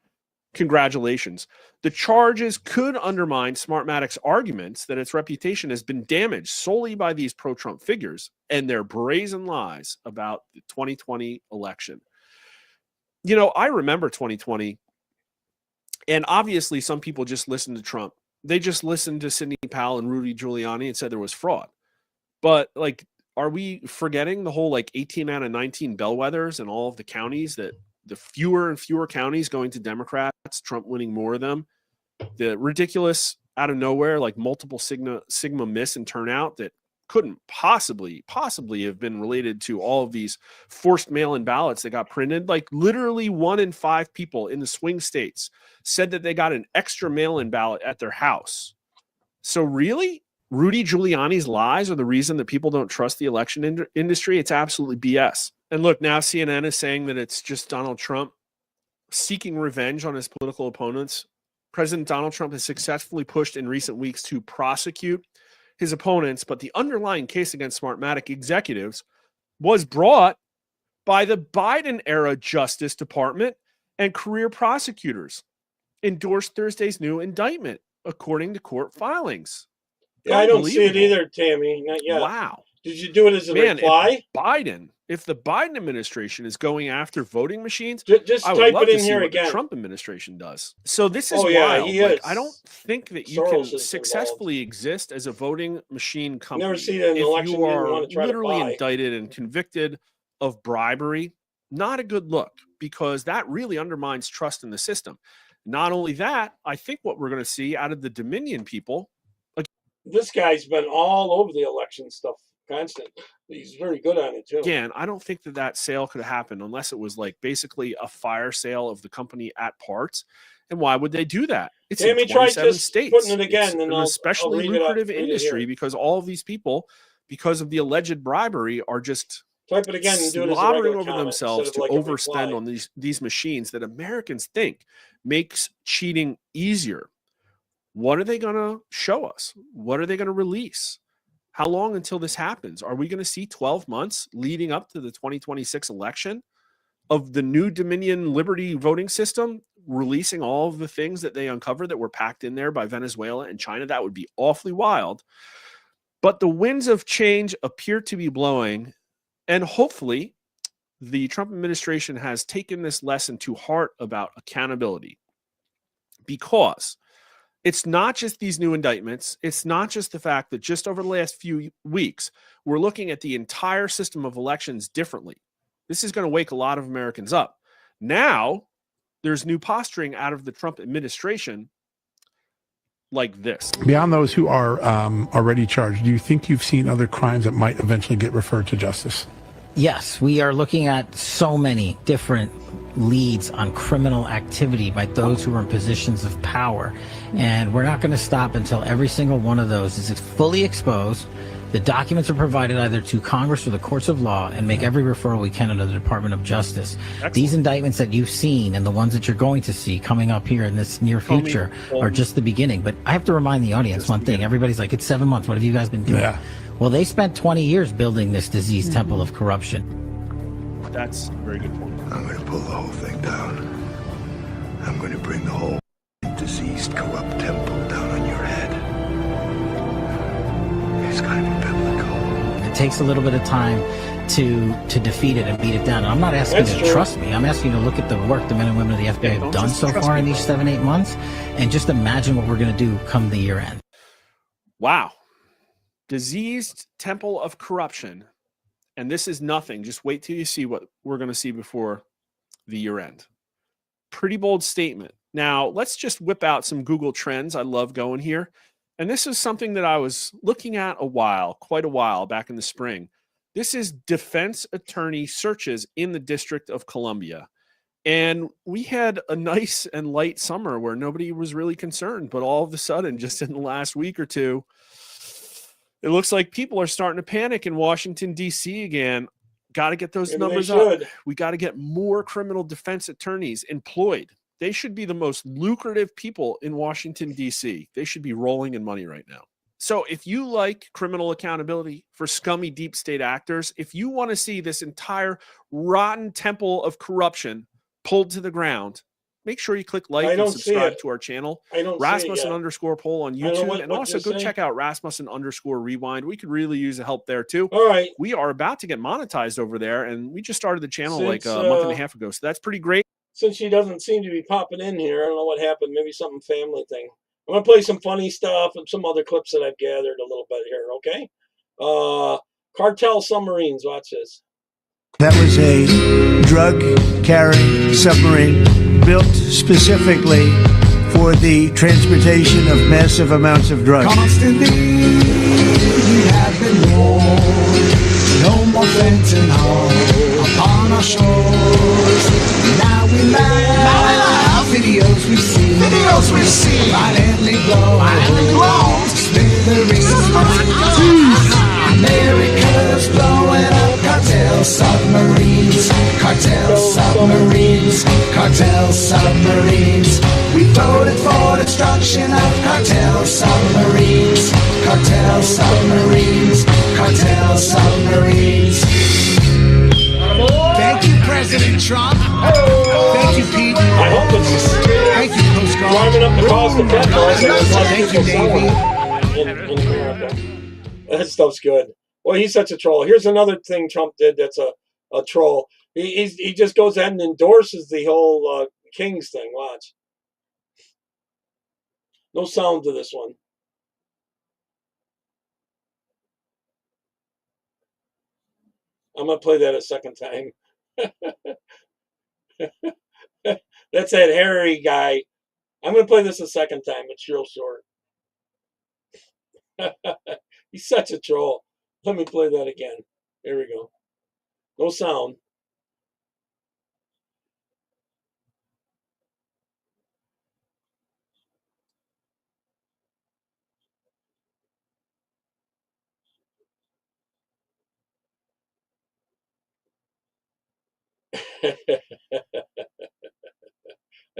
congratulations. The charges could undermine Smartmatic's arguments that its reputation has been damaged solely by these pro-Trump figures and their brazen lies about the 2020 election. You know, I remember 2020. And obviously, some people just listened to Trump. They just listened to Sidney Powell and Rudy Giuliani and said there was fraud. But, like, are we forgetting the whole, like, 18 out of 19 bellwethers in all of the counties, that the fewer and fewer counties going to Democrats, Trump winning more of them? The ridiculous, out of nowhere, like, multiple sigma miss and turnout that couldn't possibly have been related to all of these forced mail-in ballots that got printed. Like literally 1 in 5 people in the swing states said that they got an extra mail-in ballot at their house. So really, Rudy Giuliani's lies are the reason that people don't trust the election industry? It's absolutely BS. And look, now CNN is saying that it's just Donald Trump seeking revenge on his political opponents. President Donald Trump has successfully pushed in recent weeks to prosecute his opponents, but the underlying case against Smartmatic executives was brought by the Biden-era Justice Department and career prosecutors, endorsed Thursday's new indictment, according to court filings. Yeah, I don't see it either, Tammy. Not yet. Wow. Did you do it as a reply? If the Biden administration is going after voting machines, just I would type love it in to see here what again. The Trump administration does. So this is yeah, wild. he is. I don't think that you Soros can successfully exist as a voting machine company Never see that in an election you are want to try literally to buy. indicted and convicted of bribery. Not a good look, because that really undermines trust in the system. Not only that, I think what we're going to see out of the Dominion people. This guy's been all over the election stuff constant. He's very good on it too. Again, I don't think that sale could happen unless it was like basically a fire sale of the company at parts. And why would they do that? It's Tammy in 27 states. Putting it again, it's an especially lucrative industry because all of these people, because of the alleged bribery, are just type it again and do it slobbering over themselves to overspend on these machines that Americans think makes cheating easier. What are they going to show us? What are they going to release? How long until this happens? Are we going to see 12 months leading up to the 2026 election of the new Dominion Liberty voting system releasing all of the things that they uncovered that were packed in there by Venezuela and China? That would be awfully wild. But the winds of change appear to be blowing, and hopefully the Trump administration has taken this lesson to heart about accountability, because it's not just these new indictments. It's not just the fact that just over the last few weeks, we're looking at the entire system of elections differently. This is going to wake a lot of Americans up. Now, there's new posturing out of the Trump administration like this. Beyond those who are already charged, do you think you've seen other crimes that might eventually get referred to justice? Yes, we are looking at so many different leads on criminal activity by those who are in positions of power. And we're not going to stop until every single one of those is fully exposed. The documents are provided either to Congress or the courts of law, and make every referral we can to the Department of Justice. Excellent. These indictments that you've seen and the ones that you're going to see coming up here in this near future are just the beginning. But I have to remind the audience one thing. Everybody's like, it's 7 months. What have you guys been doing? Yeah. Well, they spent 20 years building this diseased temple of corruption. That's a very good point. I'm going to pull the whole thing down. I'm going to bring the whole diseased, corrupt temple down on your head. It's going to be biblical. It takes a little bit of time to defeat it and beat it down. And I'm not asking you to trust me. I'm asking you to look at the work the men and women of the FBI have done so far in these 7-8 months, and just imagine what we're going to do come the year end. Wow. Diseased temple of corruption. And this is nothing. Just wait till you see what we're going to see before the year end. Pretty bold statement. Now, let's just whip out some Google Trends. I love going here. And this is something that I was looking at quite a while back in the spring. This is defense attorney searches in the District of Columbia. And we had a nice and light summer where nobody was really concerned. But all of a sudden, just in the last week or two, it looks like people are starting to panic in Washington, D.C. again. Got to get those numbers up. We got to get more criminal defense attorneys employed. They should be the most lucrative people in Washington, D.C. They should be rolling in money right now. So if you like criminal accountability for scummy deep state actors, if you want to see this entire rotten temple of corruption pulled to the ground, make sure you click like and subscribe to our channel. Rasmussen_poll on YouTube. And also go check out Rasmussen_rewind. We could really use the help there too. All right. We are about to get monetized over there, and we just started the channel like a month and a half ago. So that's pretty great. Since she doesn't seem to be popping in here, I don't know what happened. Maybe something family thing. I'm going to play some funny stuff and some other clips that I've gathered a little bit here, okay? Cartel submarines. Watch this. That was a drug-carrying submarine built specifically for the transportation of massive amounts of drugs. Constantly we have been warned, no more fentanyl upon our shores. Now we laugh, videos we've seen, violently blow, smithereens. America's blowing up cartel submarines, cartel submarines, cartel submarines. We voted for destruction of cartel submarines, cartel submarines, cartel submarines. Thank you, President Trump. Thank you, Pete. I hope it's Thank you, Coast Guard. driving up the cost of petrol. Thank you, Davey. In America. That stuff's good. Well, he's such a troll. Here's another thing Trump did that's a troll. He just goes ahead and endorses the whole Kings thing. Watch. No sound to this one. I'm going to play that a second time. That's that Harry guy. I'm going to play this a second time. It's real short. He's such a troll. Let me play that again. Here we go. No sound.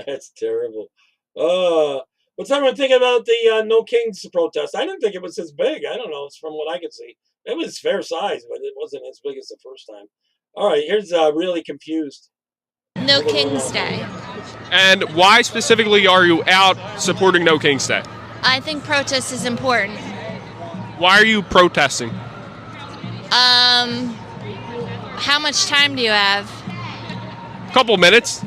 That's terrible. What's everyone thinking about the No Kings protest? I didn't think it was as big. I don't know. It's from what I could see. It was fair size, but it wasn't as big as the first time. All right, here's Really Confused. No King's Day. And why specifically are you out supporting No King's Day? I think protest is important. Why are you protesting? How much time do you have? A couple minutes.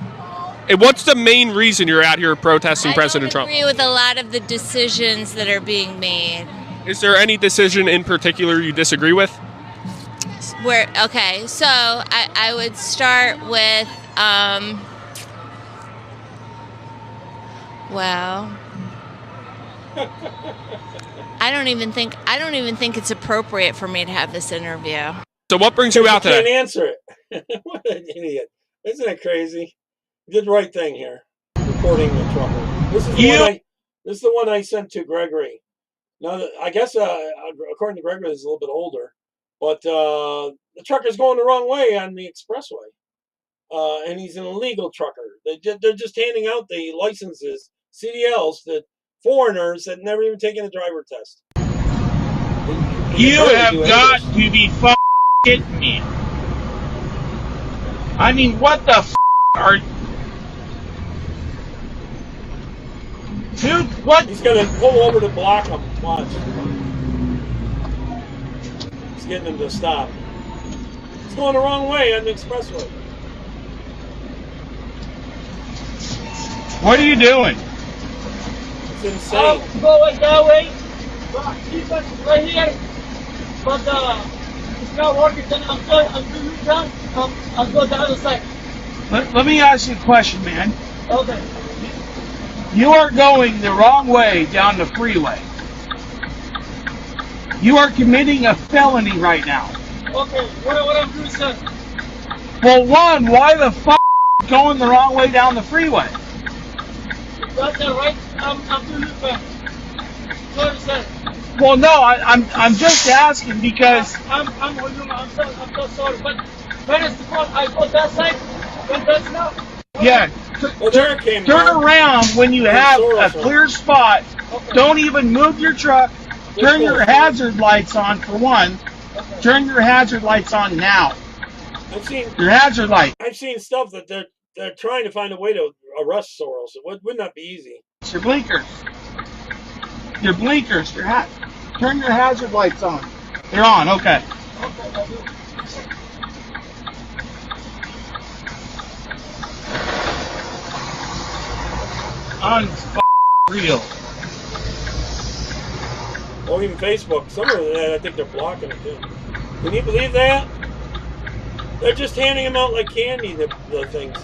And what's the main reason you're out here protesting President Trump? I agree with a lot of the decisions that are being made. Is there any decision in particular you disagree with? Okay, so I would start with, well, I don't even think it's appropriate for me to have this interview. So what brings you out today? I can't answer it. What an idiot. Isn't it crazy? You did the right thing here. Recording the trucker. This is the one I sent to Gregory. Now, I guess, according to Gregory, he's a little bit older. But the trucker's going the wrong way on the expressway. And he's an illegal trucker. They're just handing out the licenses, CDLs, to foreigners that never even taken a driver test. You have got to be fucking kidding me. I mean, what the f*** are... Dude, what? He's going to pull over to block him. Watch. He's getting him to stop. He's going the wrong way on the expressway. What are you doing? It's insane. Going that way. Right here. But it's not working. Then I'm done. I'll go down the side. Let me ask you a question, man. Okay. You are going the wrong way down the freeway. You are committing a felony right now. Okay, what I'm doing, sir? Well, one, why the fuck going the wrong way down the freeway? That's right. I'm doing it fast. Sorry, sir. Well, no, I'm just asking because I'm so sorry, but when is the fault? I go that side. When that's now. Yeah. Turn around when you have a clear spot. Okay. Don't even move your truck. Turn your hazard lights on for one. Okay. Turn your hazard lights on now. Your hazard light. I've seen stuff that they're trying to find a way to arrest Soros. It would not be easy. It's your blinkers. Your blinkers. Turn your hazard lights on. They're on. Okay. Unreal. Or even Facebook. Some of that, I think they're blocking it too. Can you believe that? They're just handing them out like candy, the things.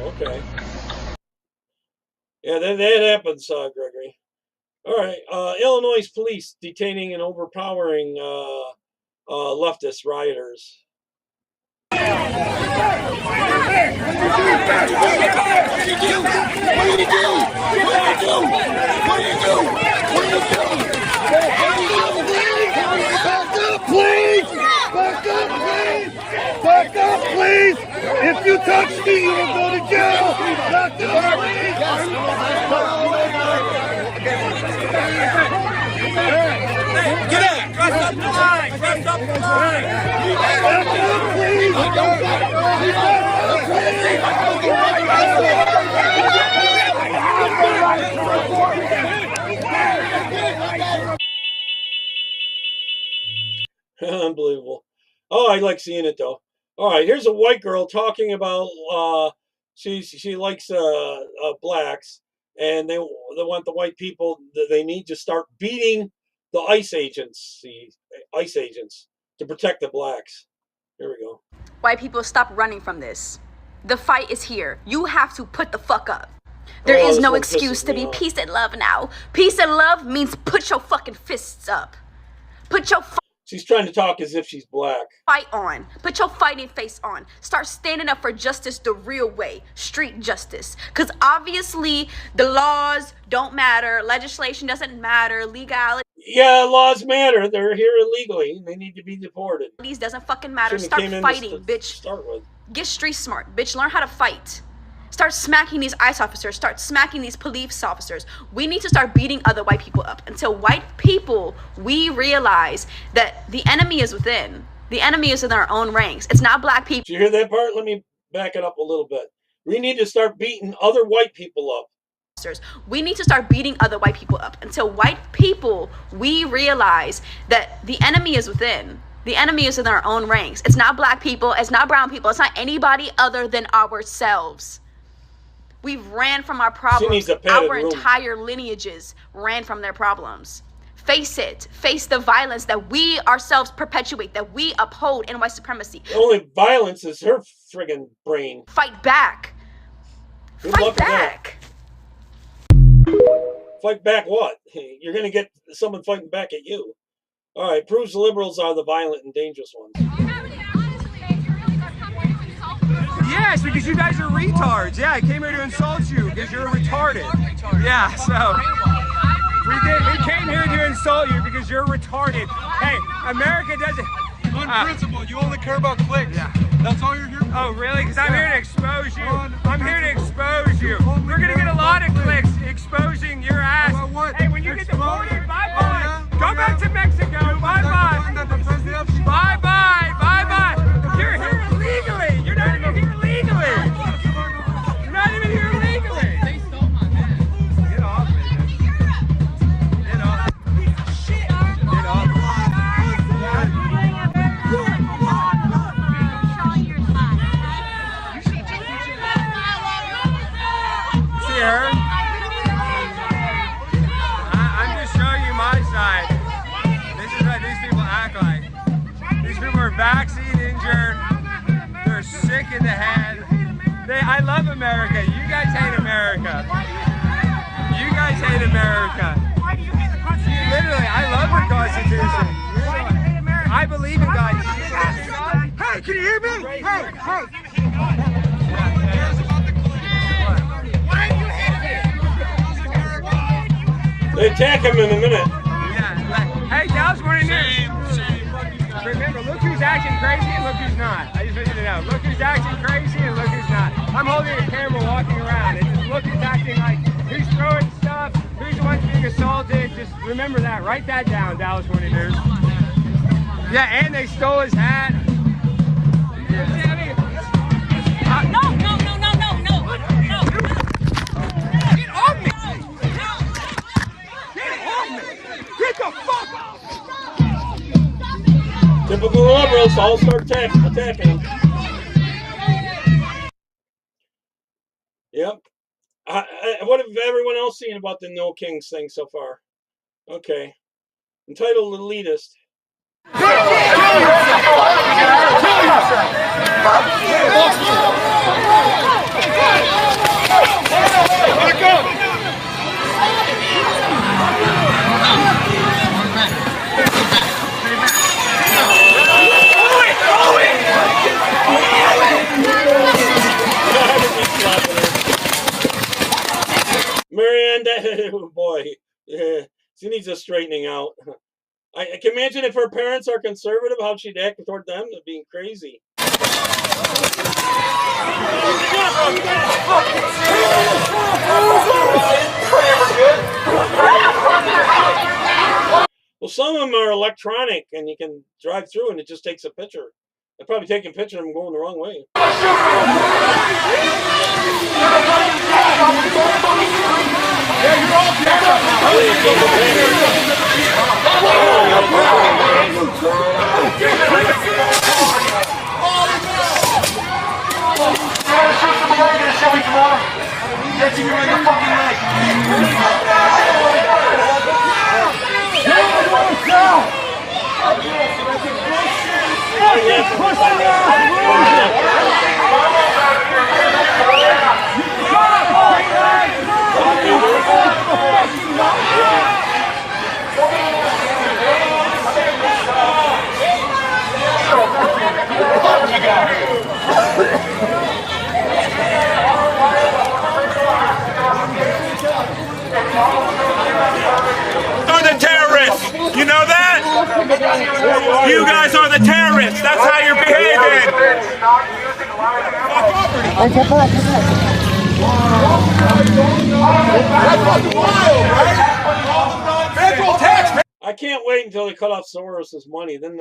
Okay. Yeah, that happens, Gregory. All right. Illinois police detaining and overpowering leftist rioters. What are Back up, please! If you touch me, you will go to jail! Back up, please! Get out! Dress up the line! Dress up the line! Back up, please! Unbelievable. Oh, I like seeing it though. All right, here's a white girl talking about she likes blacks, and they want the white people. They need to start beating the ICE agents to protect the blacks. Here we go. White people, stop running from this. The fight is here. You have to put the fuck up. There is no excuse to be peace and love now. Peace and love means put your fucking fists up. Put your She's trying to talk as if she's black. Fight on. Put your fighting face on. Start standing up for justice the real way. Street justice. Because obviously the laws don't matter. Legislation doesn't matter. Legality. Yeah, laws matter. They're here illegally. They need to be deported. These doesn't fucking matter. Start fighting, bitch. Start with. Get street smart, bitch. Learn how to fight. Start smacking these ICE officers. Start smacking these police officers. We need to start beating other white people up. Until white people, we realize that the enemy is within. The enemy is in our own ranks. It's not black people. Did you hear that part? Let me back it up a little bit. We need to start beating other white people up. We need to start beating other white people up. Until white people, we realize that the enemy is within. The enemy is in our own ranks. It's not black people. It's not brown people. It's not anybody other than ourselves. We've ran from our problems. Our entire lineages ran from their problems. Face it. Face the violence that we ourselves perpetuate, that we uphold in white supremacy. The only violence is her friggin' brain. Fight back. Fight back. Fight back what? You're going to get someone fighting back at you. All right, proves the liberals are the violent and dangerous ones. Yes, because you guys are retards. Yeah, I came here to insult you because you're retarded. Yeah, so we came here to insult you because you're retarded. Hey, America doesn't. On principle, you only care about clicks. Yeah. That's all you're here for. Oh, really? Because I'm here to expose you. I'm here to expose you. We're going to get a lot of clicks exposing your ass. Hey, when you get deported, bye-bye. Go back to Mexico. Bye-bye. Bye-bye. Bye-bye. You're here illegally. You're not even here legally. You're not even here legally. They stole my man. Get off me. Get off. Get off. See her? I'm just showing you my side. This is what these people act like. These people are vaccine injured. They're sick in the head. I love America. You guys hate America. You guys hate America. Literally, I love the Constitution. I believe in God. Hey, can you hear me? Hey. They attack him in a minute. Yeah. Hey, Dallas Morning News. Remember, look who's acting crazy and look who's not. I just want you to know. Look who's acting crazy and look who's not. I'm holding a camera walking around. And just look who's acting like, who's throwing stuff, who's the one's being assaulted. Just remember that. Write that down, Dallas Morning News. Yeah, and they stole his hat. Typical liberals all start attacking. Yep. What have everyone else seen about the No Kings thing so far? Okay. Entitled Elitist. Marianne, oh boy, yeah, she needs a straightening out. I can imagine if her parents are conservative, how she'd act toward them, being crazy. Well, some of them are electronic, and you can drive through, and it just takes a picture. They're probably taking a picture of them going the wrong way. They're the terrorists! guys are the terrorists. That's how you're behaving. I can't wait until they cut off Soros's money. Then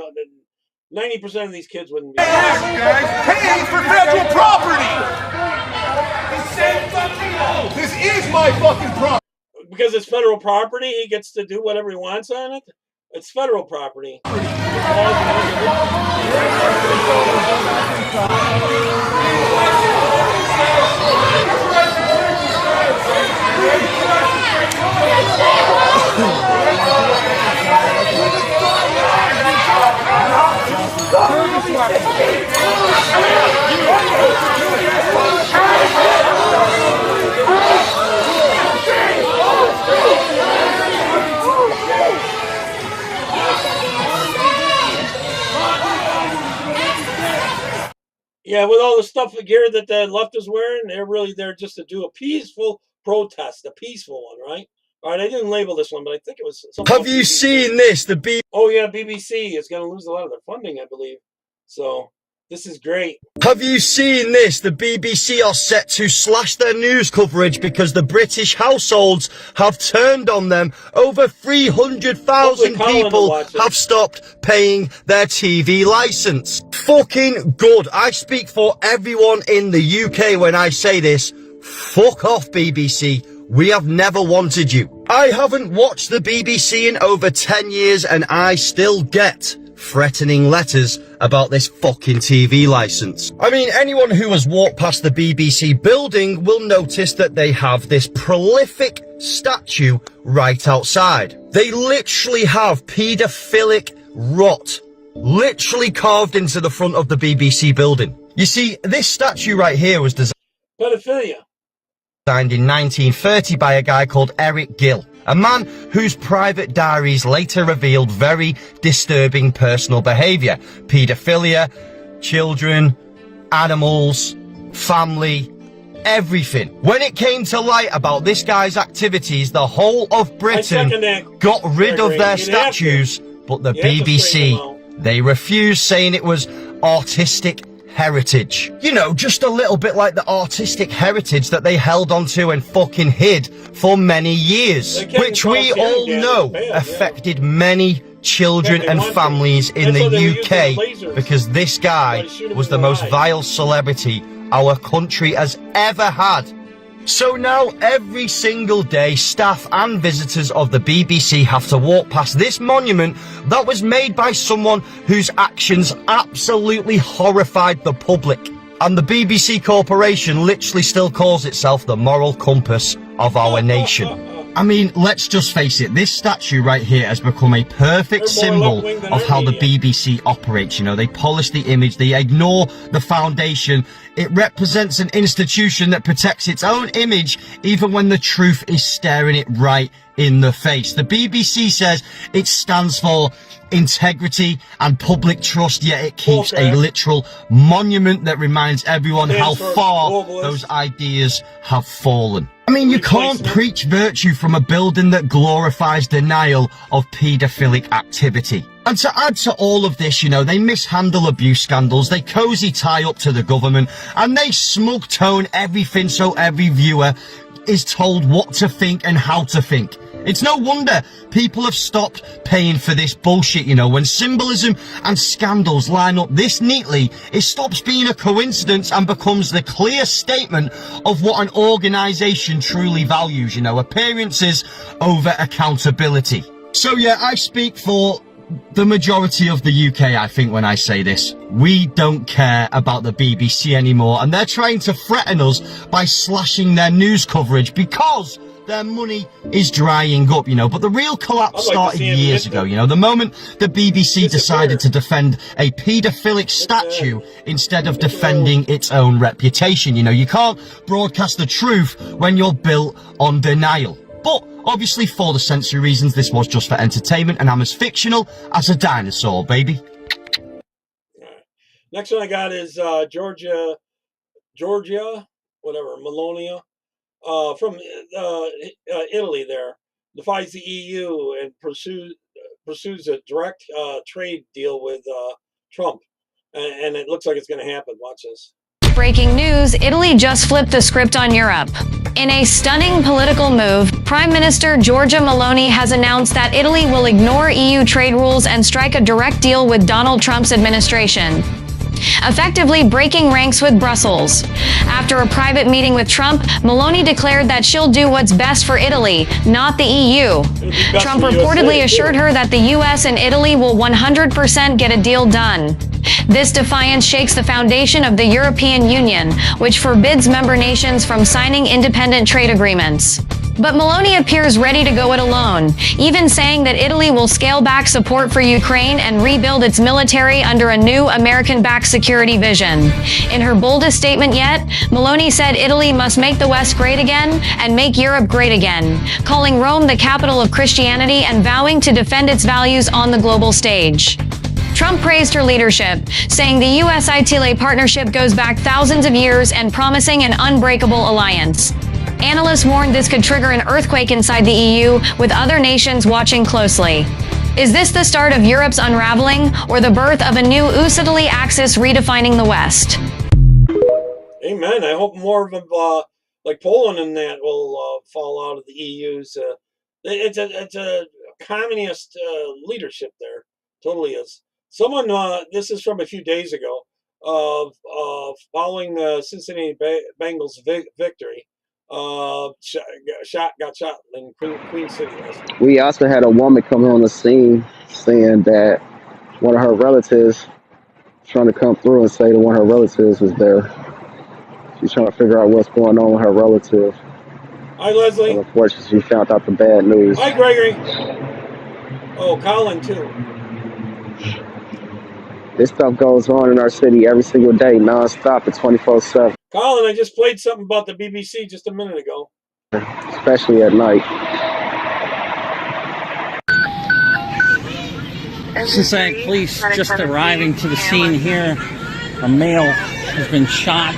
90% of these kids wouldn't be. Paying for federal property. This is my fucking property. Because it's federal property, he gets to do whatever he wants on it. It's federal property. Yeah, with all the stuff, the gear that the left is wearing, they're really there just to do a peaceful protest, a peaceful one, right? All right, I didn't label this one, but I think it was. Have you seen this? Oh yeah, BBC is going to lose a lot of their funding, I believe. So this is great. Have you seen this? The BBC are set to slash their news coverage because the British households have turned on them. Over 300,000 people have stopped paying their TV license. Fucking good. I speak for everyone in the UK when I say this. Fuck off, BBC. We have never wanted you. I haven't watched the BBC in over 10 years and I still get threatening letters about this fucking TV license. I mean, anyone who has walked past the BBC building will notice that they have this prolific statue right outside. They literally have paedophilic rot literally carved into the front of the BBC building. You see, this statue right here was designed pedophilia. Designed in 1930 by a guy called Eric Gill, a man whose private diaries later revealed very disturbing personal behaviour, paedophilia, children, animals, family, everything. When it came to light about this guy's activities, the whole of Britain got rid of their statues, but the BBC, they refused, saying it was artistic heritage. You know, just a little bit like the artistic heritage that they held onto and fucking hid for many years, which we all know affected many children and families in the UK because this guy was the most vile celebrity our country has ever had. So now, every single day, staff and visitors of the BBC have to walk past this monument that was made by someone whose actions absolutely horrified the public. And the BBC Corporation literally still calls itself the moral compass of our nation. I mean, let's just face it, this statue right here has become a perfect symbol of how the BBC operates. You know, they polish the image, they ignore the foundation. It represents an institution that protects its own image even when the truth is staring it right in the face. The BBC says it stands for integrity and public trust, yet it keeps a literal monument that reminds everyone how far those ideas have fallen. I mean, you can't preach virtue from a building that glorifies denial of paedophilic activity. And to add to all of this, you know, they mishandle abuse scandals, they cozy tie up to the government, and they smug tone everything so every viewer is told what to think and how to think. It's no wonder people have stopped paying for this bullshit, you know. When symbolism and scandals line up this neatly, it stops being a coincidence and becomes the clear statement of what an organisation truly values, you know, appearances over accountability. So yeah, I speak for the majority of the UK, I think, when I say this. We don't care about the BBC anymore, and they're trying to threaten us by slashing their news coverage because their money is drying up, you know. But the real collapse started years ago, you know. The moment the BBC decided to defend a paedophilic statue instead of defending its own reputation, you know. You can't broadcast the truth when you're built on denial. But obviously, for the sensory reasons, this was just for entertainment, and I'm as fictional as a dinosaur, baby. Next one I got is Georgia, whatever, Melonia, from Italy there, defies the EU and pursues a direct trade deal with Trump, and it looks like it's going to happen. Watch this. Breaking news, Italy just flipped the script on Europe. In a stunning political move, Prime Minister Giorgia Meloni has announced that Italy will ignore EU trade rules and strike a direct deal with Donald Trump's administration, effectively breaking ranks with Brussels. After a private meeting with Trump, Meloni declared that she'll do what's best for Italy, not the EU. Trump reportedly assured her that the US and Italy will 100% get a deal done. This defiance shakes the foundation of the European Union, which forbids member nations from signing independent trade agreements. But Meloni appears ready to go it alone, even saying that Italy will scale back support for Ukraine and rebuild its military under a new American-backed security vision. In her boldest statement yet, Meloni said Italy must make the West great again and make Europe great again, calling Rome the capital of Christianity and vowing to defend its values on the global stage. Trump praised her leadership, saying the US-Italy partnership goes back thousands of years and promising an unbreakable alliance. Analysts warned this could trigger an earthquake inside the EU, with other nations watching closely. Is this the start of Europe's unraveling, or the birth of a new US-Italy axis redefining the West? Amen. I hope more of them, like Poland and that, will fall out of the EU's. It's a communist leadership there. Totally is. Someone, this is from a few days ago, following the Cincinnati Bengals victory, got shot in Queen City. We also had a woman come on the scene saying that one of her relatives trying to come through and say that one of her relatives was there. She's trying to figure out what's going on with her relative. Hi, Leslie. And unfortunately, she found out the bad news. Hi, Gregory. Oh, Colin, too. This stuff goes on in our city every single day, non-stop at 24/7. Colin, I just played something about the BBC just a minute ago. Especially at night. Cincinnati police just arriving to the scene here. A male has been shot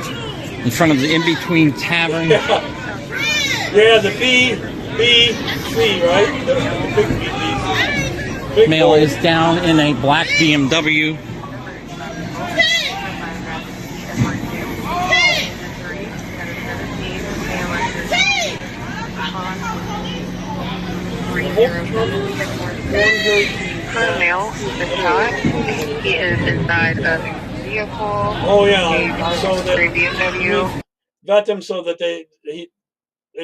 in front of the In-Between Tavern. Yeah, the BBC, right? The big BBC. Big Male boy. is down in a black BMW. Male who's been shot. He is inside of a vehicle. Oh yeah, so that BMW. vet them so that they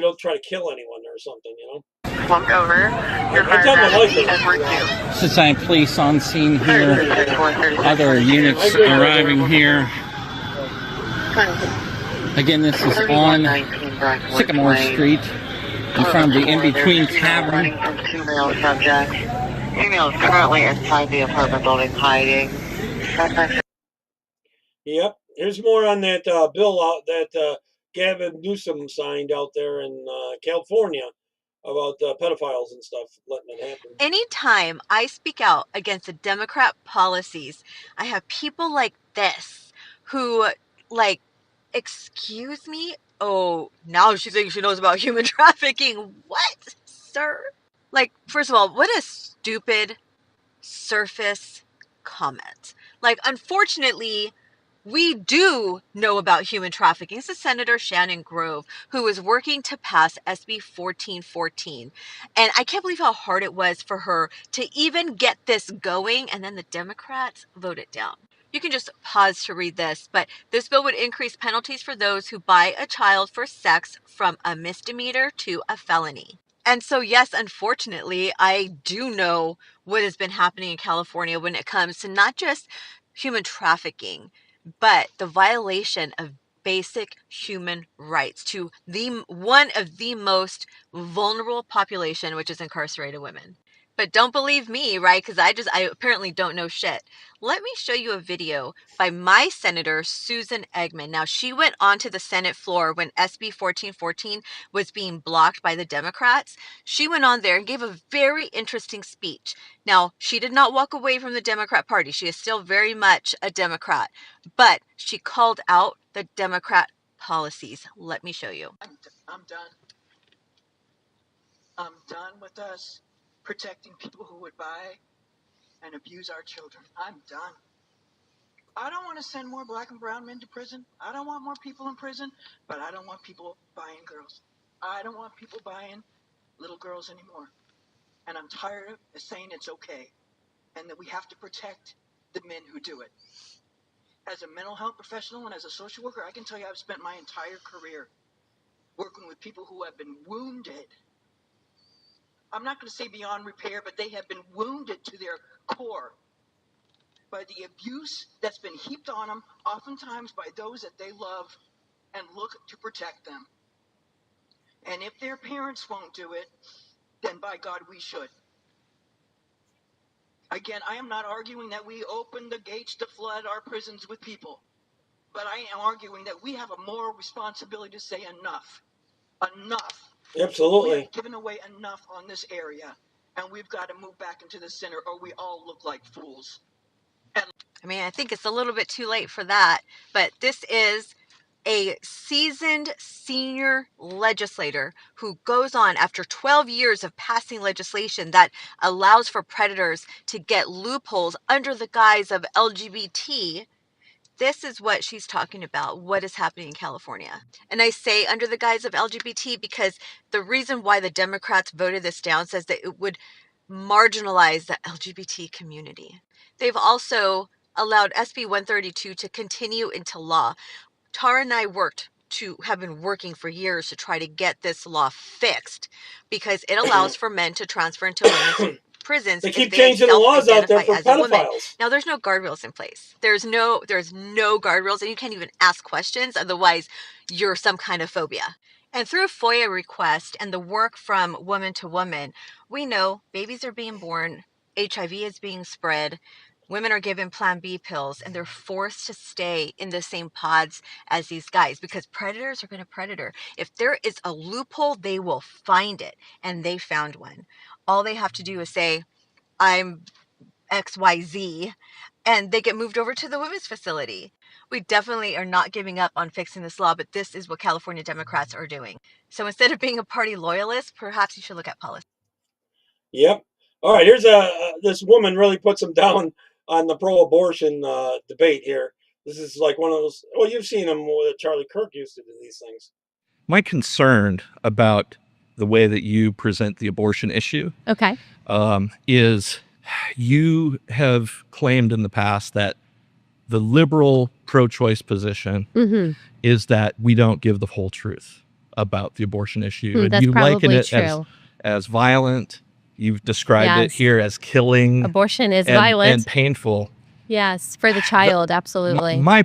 don't try to kill anyone or something, you know. Slumped over. Your firearm. Cincinnati police on scene here. Other units arriving here. Again, this is on Sycamore Street in front of the In-Between Tavern. Two male subjects. Female is currently inside the apartment building hiding. Yep. Here's more on that bill out that Gavin Newsom signed out there in California about pedophiles and stuff, letting it happen. Anytime I speak out against the Democrat policies, I have people like this who, like, excuse me? Oh, now she thinks she knows about human trafficking. What, sir? Like, first of all, what a stupid surface comment. Like, unfortunately, we do know about human trafficking. This is Senator Shannon Grove, who is working to pass SB 1414. And I can't believe how hard it was for her to even get this going. And then the Democrats voted down. You can just pause to read this, but this bill would increase penalties for those who buy a child for sex from a misdemeanor to a felony. And so, yes, unfortunately, I do know what has been happening in California when it comes to not just human trafficking, but the violation of basic human rights to one of the most vulnerable population, which is incarcerated women. But don't believe me, right? Because I apparently don't know shit. Let me show you a video by my senator, Susan Eggman. Now, she went onto the Senate floor when SB 1414 was being blocked by the Democrats. She went on there and gave a very interesting speech. Now, she did not walk away from the Democrat Party. She is still very much a Democrat. But she called out the Democrat policies. Let me show you. I'm done. I'm done with us protecting people who would buy and abuse our children. I'm done. I don't want to send more black and brown men to prison. I don't want more people in prison, but I don't want people buying girls. I don't want people buying little girls anymore. And I'm tired of saying it's okay and that we have to protect the men who do it. As a mental health professional and as a social worker, I can tell you I've spent my entire career working with people who have been wounded. I'm not going to say beyond repair, but they have been wounded to their core by the abuse that's been heaped on them, oftentimes by those that they love and look to protect them. And if their parents won't do it, then by God, we should. Again, I am not arguing that we open the gates to flood our prisons with people, but I am arguing that we have a moral responsibility to say enough. Enough. Absolutely. We have given away enough on this area, and we've got to move back into the center, or we all look like fools. I mean, I think it's a little bit too late for that, but this is a seasoned senior legislator who goes on after 12 years of passing legislation that allows for predators to get loopholes under the guise of LGBT. This is what she's talking about, what is happening in California. And I say under the guise of LGBT because the reason why the Democrats voted this down says that it would marginalize the LGBT community. They've also allowed SB 132 to continue into law. Tara and I have been working for years to try to get this law fixed because it allows for men to transfer into women's prisons. They keep changing the laws out there for pedophiles. Now there's no guardrails in place. There's no guardrails, and you can't even ask questions. Otherwise, you're some kind of phobia. And through FOIA request and the work from woman to woman, we know babies are being born, HIV is being spread, women are given Plan B pills, and they're forced to stay in the same pods as these guys because predators are going to predator. If there is a loophole, they will find it, and they found one. All they have to do is say, I'm XYZ, and they get moved over to the women's facility. We definitely are not giving up on fixing this law, but this is what California Democrats are doing. So instead of being a party loyalist, perhaps you should look at policy. Yep. All right, here's this woman really puts them down on the pro-abortion debate here. This is like one of those, well, you've seen them with Charlie Kirk used to do these things. My concern about the way that you present the abortion issue is you have claimed in the past that the liberal pro-choice position is that we don't give the whole truth about the abortion issue. And that's you liken probably it true. as violent. You've described it here as killing. Abortion is and, violent. And painful. Yes, for the child, absolutely. My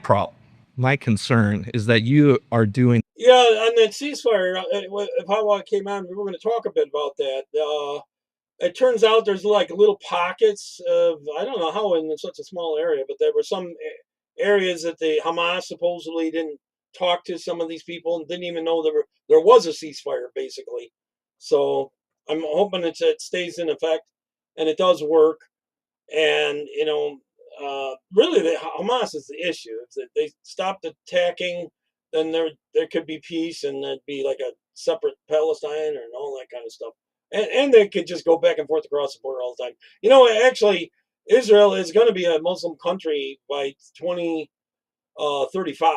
concern is that you are doing. Yeah, on that ceasefire, if Hawa came on, we were going to talk a bit about that. It turns out there's like little pockets of, I don't know how in such a small area, but there were some areas that the Hamas supposedly didn't talk to some of these people and didn't even know there was a ceasefire, basically. So I'm hoping it stays in effect and it does work. And, you know, really the Hamas is the issue. If they stopped attacking, then there could be peace and there'd be like a separate Palestine and all that kind of stuff. And they could just go back and forth across the border all the time. You know, actually, Israel is going to be a Muslim country by 2035,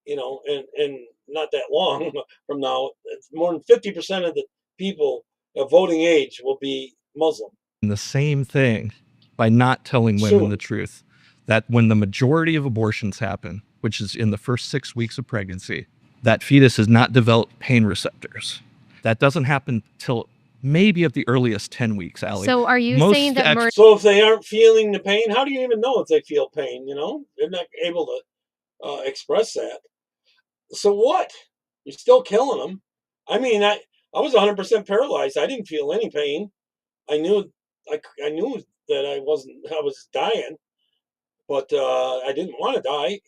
you know, and not that long from now. It's more than 50% of the people of voting age will be Muslim. The same thing by not telling women the truth, that when the majority of abortions happen, which is in the first 6 weeks of pregnancy, that fetus has not developed pain receptors. That doesn't happen till maybe at the earliest 10 weeks, Allie. So are you saying that... So if they aren't feeling the pain, how do you even know if they feel pain, you know? They're not able to express that. So what? You're still killing them. I mean, I was 100% paralyzed. I didn't feel any pain. I knew that I was dying, but I didn't want to die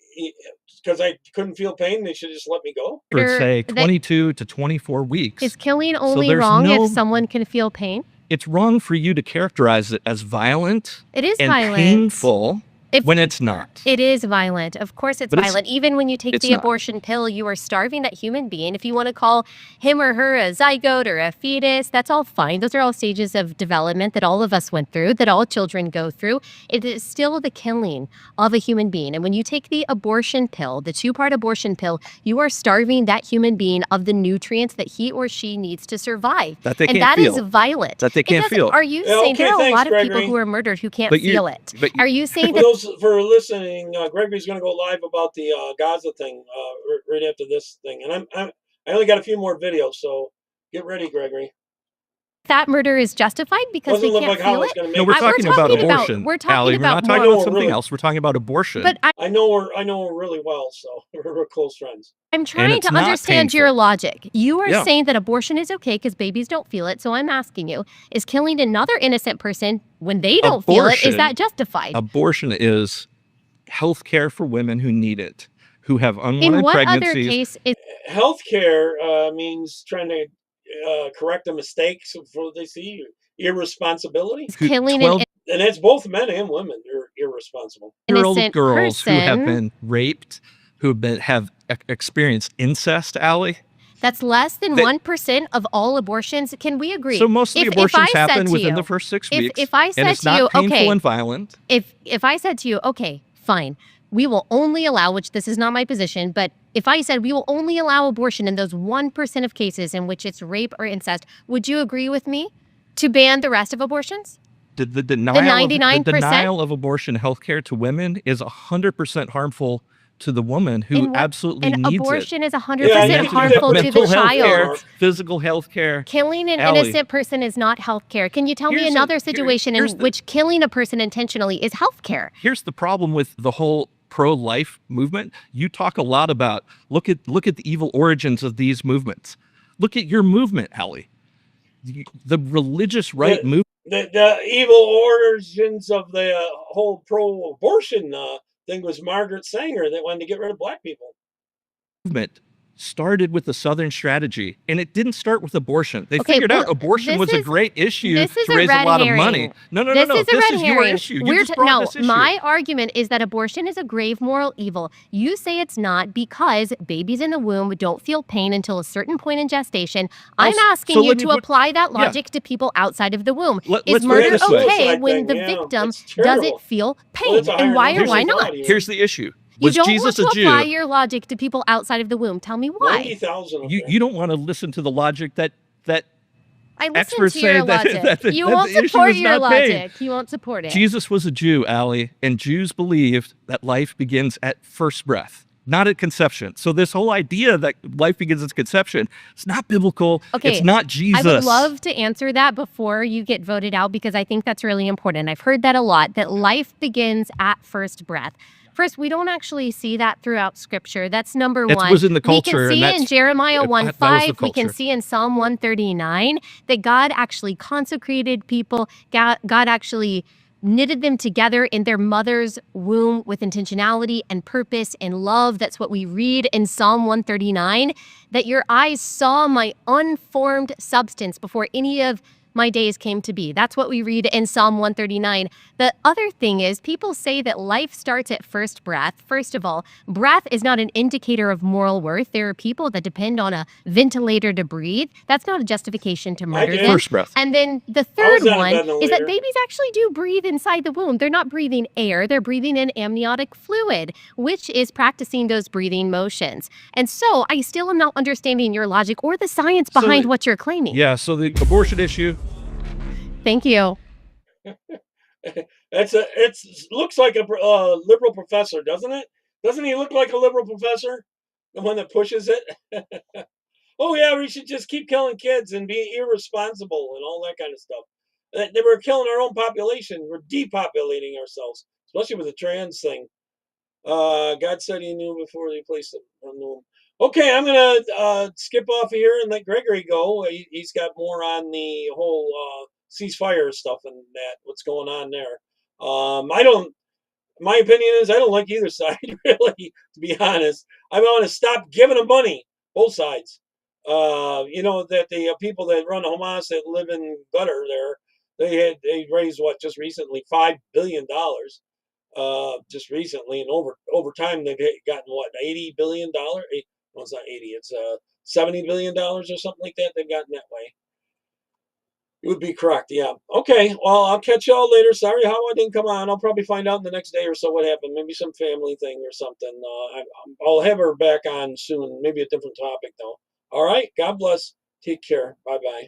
because I couldn't feel pain. They should just let me go. For say 22 to 24 weeks. Is killing only wrong if someone can feel pain? It's wrong for you to characterize it as violent. It is and violent. Painful. when it's not. It is violent. Of course it's violent. Even when you take the not. abortion pill, you are starving that human being. If you want to call him or her a zygote or a fetus, that's all fine. Those are all stages of development that all of us went through, that all children go through. It is still the killing of a human being. And when you take the abortion pill, the 2-part abortion pill, you are starving that human being of the nutrients that he or she needs to survive. That they can't and that feel. is violent. That they can't feel. Are you saying there are a lot of people who are murdered who can't feel it? Are you saying that? For listening, Gregory's going to go live about the Gaza thing right after this thing, and I only got a few more videos, so get ready, Gregory. That murder is justified because they can't feel it? No, we're talking about abortion. We're talking Allie, about we're not talking about something else. We're talking about abortion. But I know her really well, so we're close friends. I'm trying to understand your logic. You are saying that abortion is okay because babies don't feel it. So I'm asking you, is killing another innocent person when they don't feel it, is that justified? Abortion is health care for women who need it, who have unwanted In what pregnancies. other case is health care means trying to correct the mistakes before they see irresponsibility? Killing and it's both men and women. They're irresponsible. Innocent girls who have been raped, who have experienced incest, Allie. That's less than 1% of all abortions. Can we agree? So most of the abortions happen within the first 6 weeks. If I said and it's to not you, painful okay, and violent. If I said to you, okay, fine, we will only allow, which this is not my position, but if I said we will only allow abortion in those 1% of cases in which it's rape or incest, would you agree with me to ban the rest of abortions? The denial of abortion health care to women is 100% harmful to the woman who absolutely needs it. Abortion is 100% harmful to the child. Physical health care. Killing an innocent person is not health care. Can you tell me another situation in which killing a person intentionally is health care? Here's the problem with the whole pro-life movement. You talk a lot about, look at the evil origins of these movements. Look at your movement, Allie. The religious right movement. The evil origins of the whole pro-abortion thing was Margaret Sanger that wanted to get rid of black people. Movement started with the Southern strategy, and it didn't start with abortion. They figured out abortion was a great issue to raise a lot of money. No. This is your issue. You just brought this issue. My argument is that abortion is a grave moral evil. You say it's not because babies in the womb don't feel pain until a certain point in gestation. I'm asking you to apply that logic to people outside of the womb. Is murder okay when the victim doesn't feel pain? And why or why not? Here's the issue. You don't want to apply your logic to people outside of the womb. Tell me why. 90,000. You don't want to listen to the logic that I listen experts to your say logic. You won't support your logic. You won't support it. Jesus was a Jew, Allie, and Jews believed that life begins at first breath, not at conception. So this whole idea that life begins at conception, it's not biblical. Okay, it's not Jesus. I would love to answer that before you get voted out because I think that's really important. I've heard that a lot, that life begins at first breath. First, we don't actually see that throughout Scripture. That's number one. It was in the culture. We can see in Jeremiah 1:5. We can see in Psalm 139 that God actually consecrated people. God actually knitted them together in their mother's womb with intentionality and purpose and love. That's what we read in Psalm 139, that your eyes saw my unformed substance before any of my days came to be. That's what we read in Psalm 139. The other thing is people say that life starts at first breath. First of all, breath is not an indicator of moral worth. There are people that depend on a ventilator to breathe. That's not a justification to murder them. First breath. And then the third one is that babies actually do breathe inside the womb. They're not breathing air. They're breathing in amniotic fluid, which is practicing those breathing motions. And so I still am not understanding your logic or the science behind what you're claiming. Yeah, so the abortion issue. Thank you. It looks like a liberal professor, doesn't it? Doesn't he look like a liberal professor? The one that pushes it? Oh yeah, we should just keep killing kids and be irresponsible and all that kind of stuff. They were killing our own population. We're depopulating ourselves, especially with the trans thing. God said he knew before he placed it on the womb. Okay, I'm going to skip off here and let Gregory go. He's got more on the whole ceasefire stuff and that, what's going on there. My opinion is I don't like either side, really, to be honest. I want to stop giving them money, both sides. That the people that run Hamas that live in gutter there, they raised, just recently, $5 billion. just recently, and over time they've gotten what, $80 billion? Well, it's not 80, it's $70 billion or something like that. They've gotten that way. You would be correct, yeah. Okay, well, I'll catch y'all later. Sorry how I didn't come on. I'll probably find out in the next day or so what happened. Maybe some family thing or something. I'll have her back on soon. Maybe a different topic, though. All right, God bless. Take care. Bye-bye.